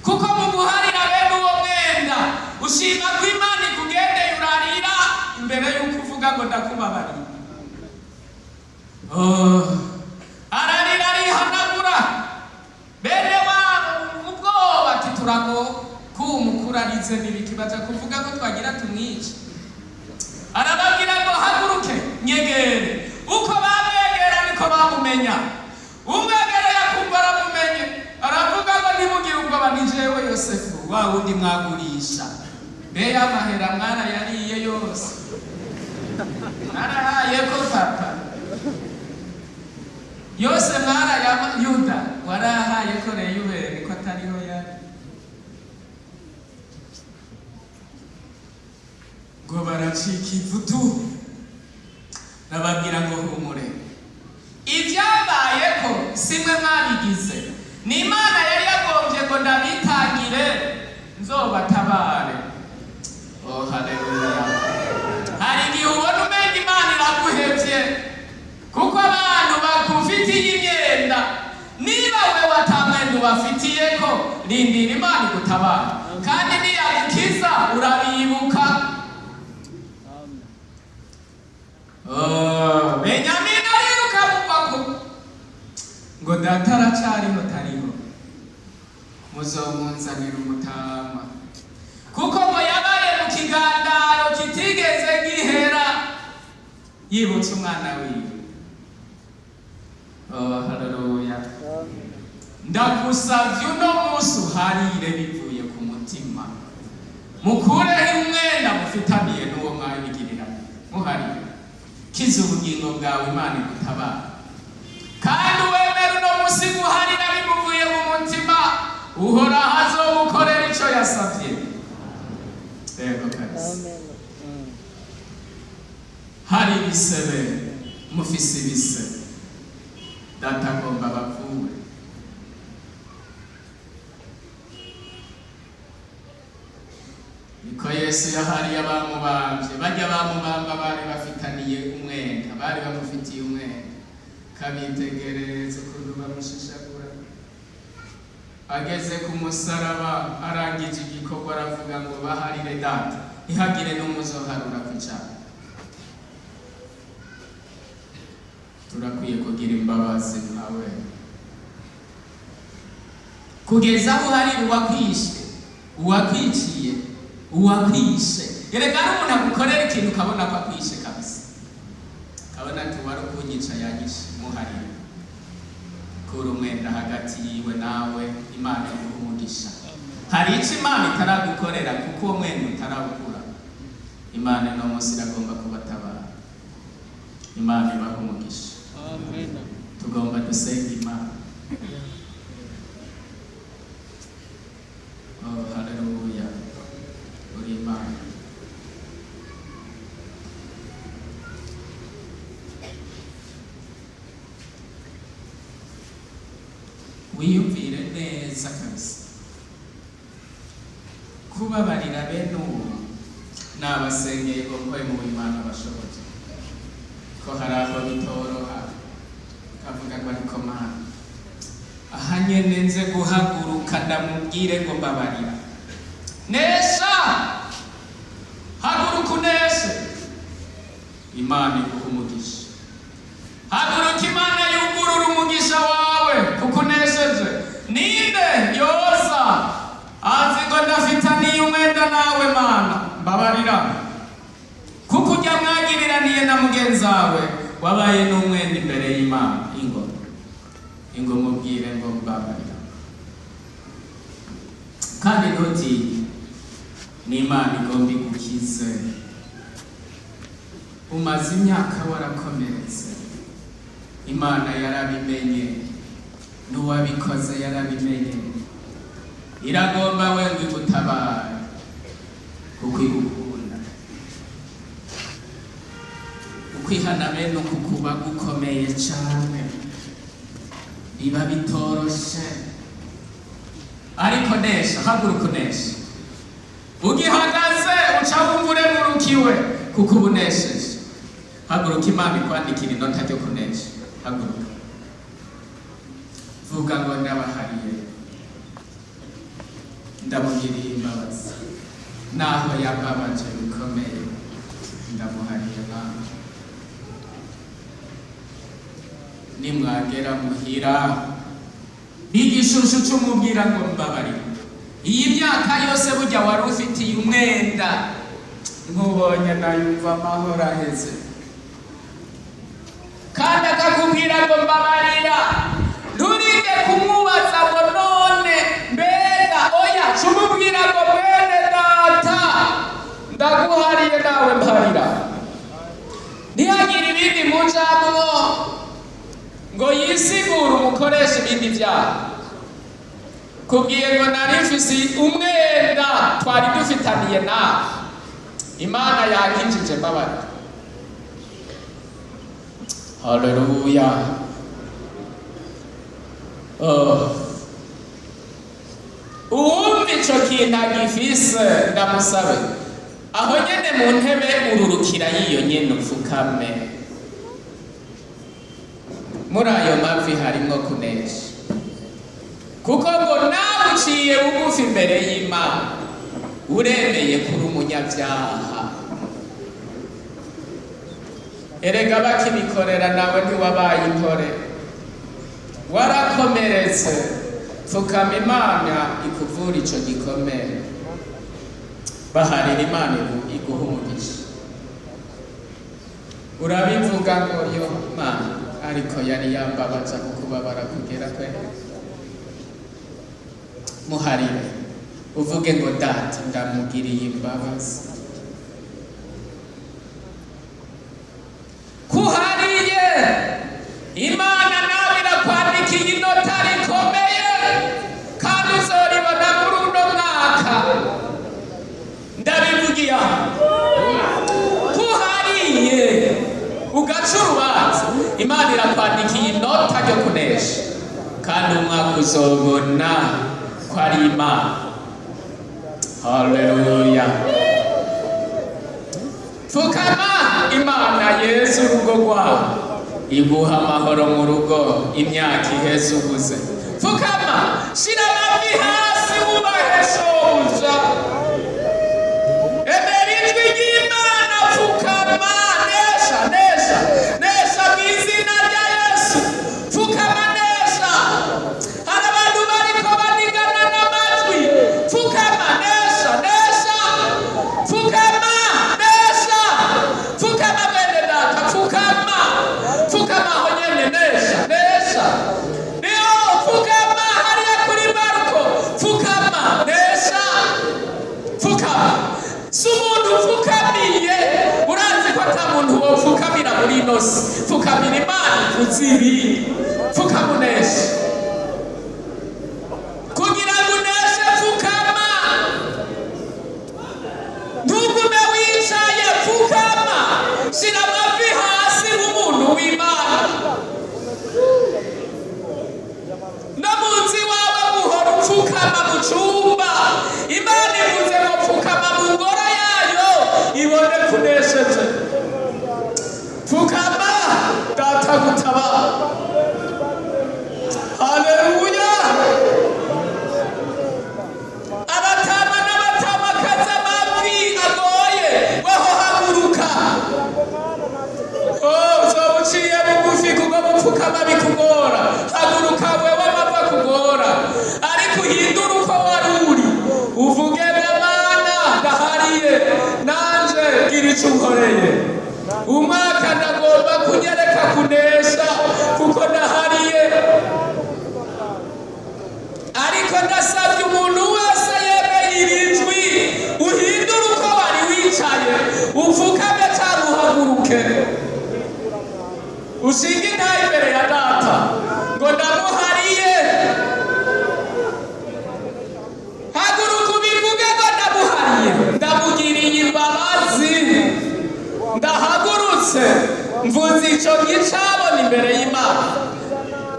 kuko mu guharira bene uwo mwenda ushima ko Imana ikugendeye urarira imbere y'uko uvuga ngo ndakubabariye. Ararira arihanagura, bene wabo ubwoba ati turago kumukuraritse n'ibiki, baza kuvuga ko twagira tumwice. Arababwira ngo haguruke nyegere. Uko bamwegera niko bamumenya, umwegere yakumva aramumenye, aravuga ngo ntimugire ubwoba, ni jewe Yosefu wa wundi mwagurisha. Mbe amahera mwana yariye yose narahaye ko papa yose mwana ya Yuda warahaye ko Reyubeni ko atariho yari. Ngo baracika ivutu, nababwira ngo humure, ibyabaye ko simwe mwabigize, ni Imana yari yagombye ngo ndabitangire nzobatabare. Oh haleluya. Hari igihe ubona umenga Imana iraguhevye kuko abantu bakufitiye imyenda, niba we watamwenda ubafitiye ko rindira Imana igutabara, kandi niyagukiza urabibuka. ngo data aracariho tariho muzomunzanira umutama kuko ngo yabaye mu kigandaro kitigeze gihera yibutse umwana wiwe. Oh, haleluya. Ndagusavye uno munsi uharire bivuye ku mutima, mukureho umwenda mufitaniye n'uwo mwabigirira, muharire kiza ubugingo bwawe Imana igutabara, kandi wemere uno munsi guharira bimuvuye mu mutima, uhoraho azomukorera ico yasavye. Yego kabisa. Hari ibisebe mufise ibisebe, data agomba bavure. Niko Yesu yahari abamubambye, bajya bamubamba bari bafitaniye umwenda, bari bamufitiye umwenda, kabitegereza ukuntu bamushishagura. Ageze ku musaraba arangije igikorwa aravuga ngo baharire data, ihagire n'umuzoharura kw'icana. Turakwiye kugira imbabazi nawe kugeza aho hari uwakwiciye uwakwishe. Erega n'umuntu agukorera ikintu ukabona ko akwishe kabisa, kabona ati wari kunyica yanyishe, muharire. Kura umwenda hagati yiwe nawe, Imana iguha umugisha. Hari icyo Imana itaragukorera kuko uwo mwenda utarawukura. Imana no munsi iragomba kubatabara. Imana ibaha umugisha. Amen. Tugomba dusenga Imana. Oh, haleluya. Uri Imana. Wiyumvire neza kabisa kubabarira bene ubu n'abasengeye ngo mpoye mu Imana bashoboye, ko hari aho bitoroha kavuga ngo ariko Mana aha nyene nze guhaguruka ndamubwire ngo mbabarira. Nesha, haguruka uneshe, Imana iguha umugisha. Haguruka, Imana yugurura umugisha wawe kuko unesheje. Ninde yoza azi ngo ndafitaniye umwenda nawe Mana, mbabarira kuko ujya mwagiriraniye na mugenzi wawe, wabaye n'umwenda imbere y'Imana. Ingo mubwire ngo mbabarira, kandi ntutinye, n'Imana igomba igukize. Umaze imyaka warakomeretse, Imana yarabimenye, n'uwabikoze yarabimenye, iragomba we ngo igutabare kuko igukunda. Ukwihana bene uku kuba gukomeye cyane, biba bitoroshe, ariko nesha, haguruka uneshe. Ugihagaze uca wumva uremurukiwe kuko ubunesheje. Haguruka, Imana ikwandikira inota ryo kunesha. Haguruka, vuga ngo ndabahariye, ndamugiriye imbabazi, naho yababaje bikomeye, ndamuhariye Mana. Nimwagera muhira n'igishushu cy'umubwira ngo mbabarire. Iyi myaka yose burya wari ufitiye umwenda, nkubonye nayumva amahoro aheze, kandi akakubwira ngo mbabarira. Nturinde kumubaza ngo none mbega, oya cumubwira ngo mwene data ndaguhariye nawe mbarira. Ntihagire ibindi mujamwo ngo yisigure umukoresha ibindi byaha. Kubwiye ngo nari mfise umwenda twari dufitaniye nawe, Imana yakinjije mbabarira. Haleluya. Uwumva ico kintu agifise ndamusabe aho nyene mu ntebe ururukira yiyo nyene upfukame. Muri ayo mavi harimwo kunesha, kuko ngo nawe uciye bugufi imbere y'Imana, uremeye kuri umunyabyaha. Erega bakibikorera nawe ntiwabaye intore, warakomeretse, pfukama Imana ikuvura ico gikomere. Baharira Imana iguha umugisha. Urabivuga ngo yo Mana, ariko yari yambabaza kukubabara kugera kwe. Muharire uvuge ngo data ndamugiriye imbabazi. Kuhariye Imana nawe irakwandikiye inota rikomeye kandi uzoribona muri uno mwaka. Ndabivugiye kuhariye ugaca urubanza, Imana irakwandikiye inota ryo kunesha kandi umwaka uzobona ko ari Imana. Haleluya. Pfukama Imana Yesu urugo rwawe iguha amahoro mu rugo imyaka iheze ubuze. Pfukama shira amavi hasi wubahe shobuja. Emera ijwi ry'Imana. Pfukama nesha nesha nesha mu izina rya Yesu. Pfukama nesha. Hari abantu bariko banigana n'amajwi. Pfukama nesha nesha. Pfukama nesha. Pfukama bene data. Pfukama. Pfukama aho nyene nesha nesha. Niyo pfukama hariya kuri Marko. Pfukama nesha. Pfukama. Si umuntu upfukamiye urazi ko ata muntu wopfukamira muri ino si. Pfukamira Imana ivuze ibi. Pfukama uneshe. Kugira ngo uneshe pfukama. Ntugume wicaye. Pfukama. Shira amavi hasi nk'umuntu w'Imana. No munsi wawe guhora upfukama mu cumba. Imana ivuze ngo pfukama mu ngoro yayo ibone kunesheje. Pfukama data gutabara. Haleluya. Abatama n'abatamakazi amavi agoye weho haguruka. Uzoba uciye bugufi kuko gupfukama bikugora. Haguruka wewe amava kugora, ariko uhindura uko wari uri. Uvuge Mana ndahariye nanje gira ico unkoreye. Umwaka ndagomba kunyereka kunesha kuko ndahariye. Ariko ndasabye umuntu wese yemeye iri jwi uhindura uko wari wicaye. Upfukame cyangwa uhaguruke. Ushinga intahe imbere ya data ngo ndamuhariye. Haguruka ubivuge ngo ndamuhariye. Ndamugiriye imbabazi. Ndahagurutse mvuze ico gicabona imbere y'Imana.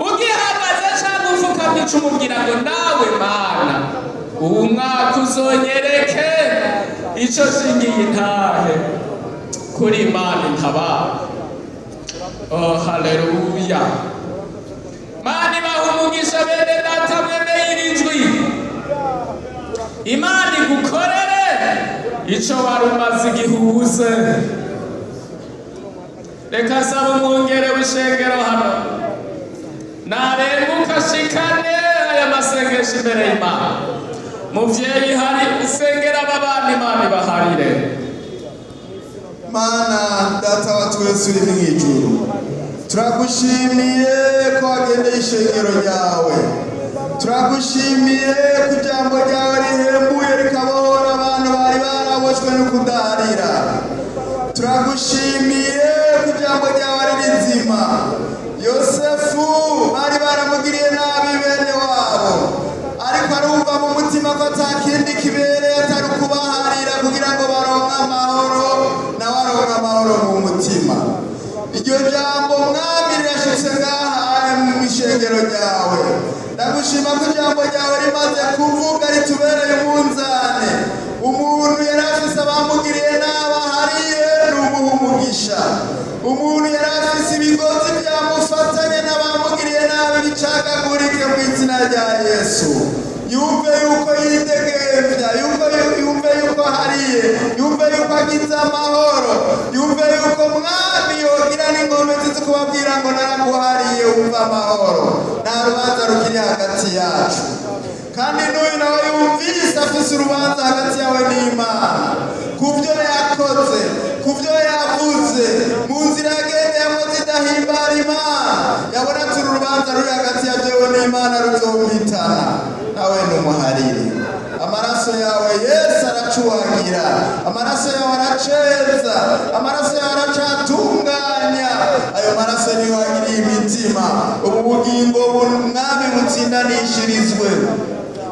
Ugihagaze cyangwa upfukamye uca umubwira ngo nawe Mana uwu mwaka uzonyereke ico shingiye intahe kuri Imana intabara. Oh, haleluya. Mana ibaha umugisha bene data mwemeye iri jwi. Imana igukorere ico wari umaze igihe ubuze. Reka saba umwungere w'ishengero hano narenguka shikane aya masengesho imbere y'Imana. Muvyeyi hari usengera ababana Imana ibaharire. Mana data wa twese uri mw'ijuru, turagushimiye ko wagendeye ishengero ryawe. Turagushimiye ko ijambo ryawe rihembuye rikabohora abantu bari baraboshwe no kudaharira. Turagushimiye ko ijambo ryawe ari rizima. Yosefu bari baramugiriye nabi bene wabo, ariko arumva mu mutima ko atakindi kibereye atari ukubaharira kugira ngo baronke amahoro, nawe aronke amahoro mu mutima. Iryo jambo mwami rirashitse ngaha mu ishengero ryawe. Ndagushima ko ijambo ryawe rimaze kuvuga ritubereye umunzane. Umuntu yari afise abamugiriye nabi ahariye n'umuha umugisha. Umuntu yari afise ibigozi byamufatanye n'abamugiriye nabi bicagagurike mu izina rya Yesu. Yumve yuko yidegemvya, yumve yuko hariye, yumve yuko agize amahoro, yumve yuko mwami yogira n'ingomezi zo kubabwira ngo naraguhariye wumva amahoro. n'uyu nawe yumvise afise urubanza hagati yawe n'Imana kuvyo yakoze kuvyo yavuze mu nzira yagendeyemo zidahimbara Imana yabona turi urubanza ruri hagati ya jewe n'Imana ruzompitana nawe n'umuharire amaraso yawe Yesu aracuwagira amaraso yawe araceza amaraso yawe aracatunganya ayo maraso niyo agiriye imitima ubu bugingo Mwami butsindanishirizwe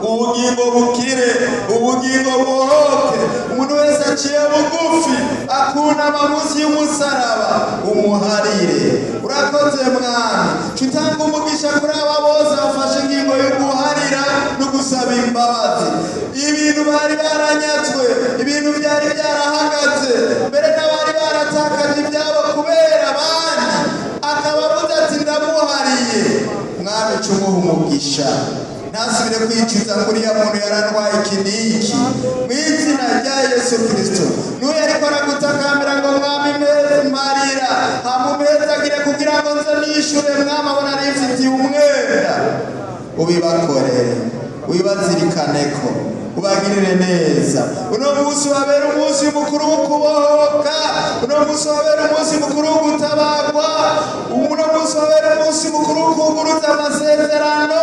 ubugingo bukire ubugingo buhoke umuntu wese aciye bugufi akunama munsi y'umusaraba umuharire urakoze Mwami tutanga umugisha kuri aba bose bafashe ingingo yo guharira no gusaba imbabazi ibintu bari baranyatswe ibintu byari byarahagaze mbere n'abari baratakaje ibyabo kubera abandi akaba avuze ati ndamuhariye Mwami cumuha umugisha ntasubire kwicuza kuri ya muntu yararwaye iki n'iki mu izina rya Yesu Kristo n'uyu ariko aragutakambira ngo Mwami marira hamumezagire kugira ngo nze nishure Mwami abona arifitiye umwenda ubibakorere ubibazirikaneko ubagirire neza uno munsi wabera umunsi mukuru wo kubohoka uno munsi wabera umunsi mukuru wo gutabagwa uno munsi wabera umunsi mukuru wo kuguruza amasezerano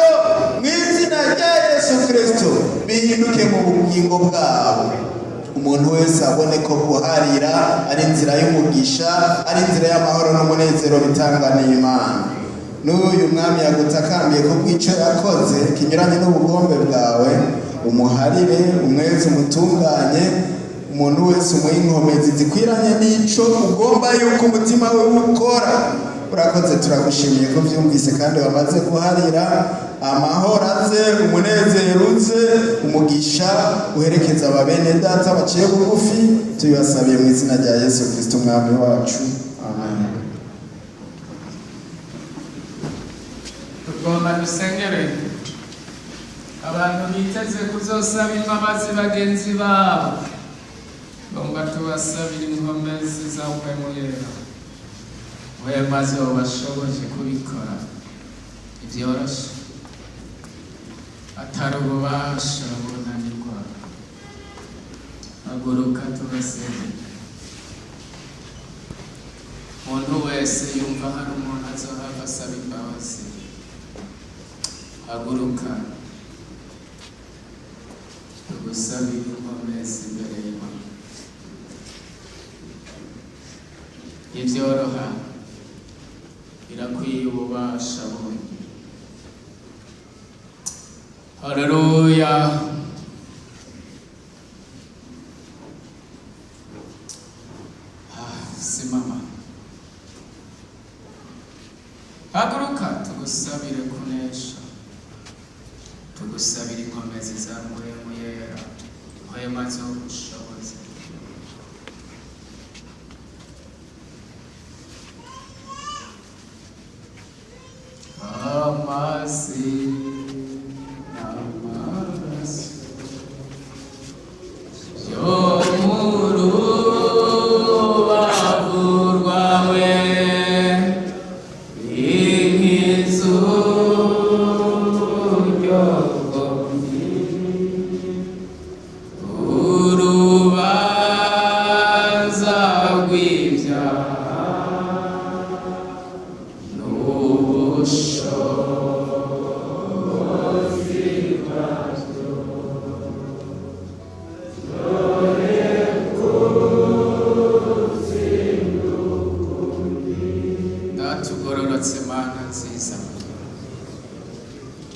mu izina rya Yesu Kristo bihinduke mu bugingo bwabo umuntu wese abone ko guharira ari inzira y'umugisha ari inzira y'amahoro n'umunezero bitangwa n'Imana n'uyu Mwami yagutakambiye ko bw'ico yakoze kinyuranye n'ubugombe bwawe umuharire umwezi umutunganye umuntu wese umuha inkomezi zikwiranye n'ico ugomba yuko umutima we ukora urakoze turagushimiye ko byumvise kandi wamaze guharira amahoro aze umunezero uze umugisha uherekeza ababene data baciye bugufi tubibasabiye mu izina rya Yesu Kristo Mwami wacu amen. Tugomba dusengere abantu biteze kuzosaba imbabazi bagenzi babo ngomba tubasabire inkomezi zawe muyera we maze ubashoboje kubikora ibyoroshe atari ububasha bunanirwa haguruka tubasengere umuntu wese yumva hari umuntu azohava asaba imbabazi haguruka tugusabire inkomezi imbere y'Imana ibyoroha birakwiye ububasha bundi haleluya simama haguruka tugusabire kunesha tugusabire inkomezi za Mpwemu Yera Mpwemu azogushoboza amasi n'amaraso yo mu rubavu rwawe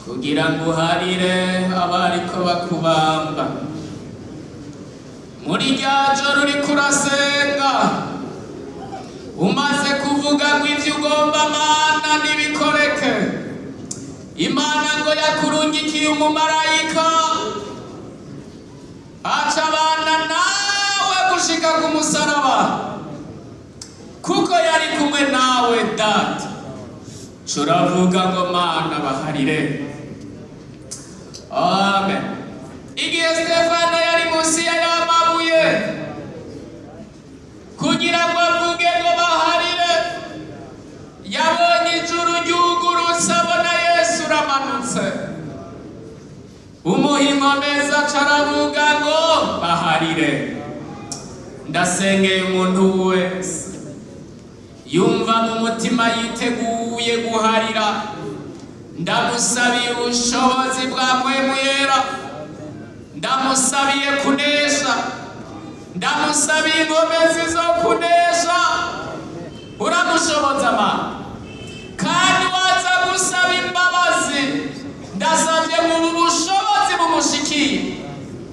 kugira ngo uharire abariko bakubamba muri rya joro uriko urasenga umaze kuvuga ngo ivyo ugomba Mana nibikoreke Imana ngo yakurungikiye umumarayika aca abana nawe gushika ku musaraba kuko yari kumwe nawe data turavuga ngo Mana baharire amen. Igihe Stefano yari munsi y'amabuye kugira ngo avuge ngo baharire yabonye ijuru ryugurutse abona Yesu ramanutse inkomeza caravuga ngo baharire. Ndasengeye umuntu wese yumva mu mutima yiteguye guharira, ndamusabiye ubushobozi bwa mpwemu yera, ndamusabiye kunesha, ndamusabiye inkomezi zo kunesha. Uramushoboza Mana, kandi waza gusaba imbabazi. Ndasabye mu bushobozi bumushikiye,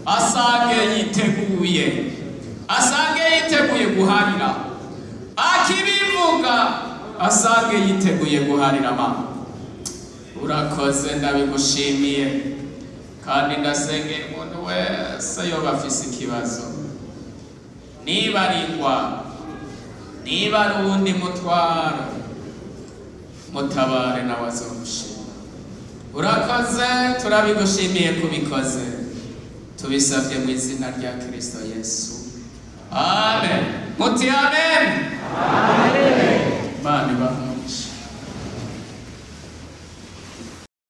asange yiteguye guharira. Akibivuga asange yiteguye guharira. Mana urakoze, ndabigushimiye, kandi ndasengera umuntu wese yoba afise ikibazo, niba ari ingwara, niba ari uwundi mutwaro, mutabare nawe azomushima. Urakoze, turabigushimiye kubikoze, tubisabye mu izina rya Kristo Yesu, amen. Muti amen. Amen. Bani ba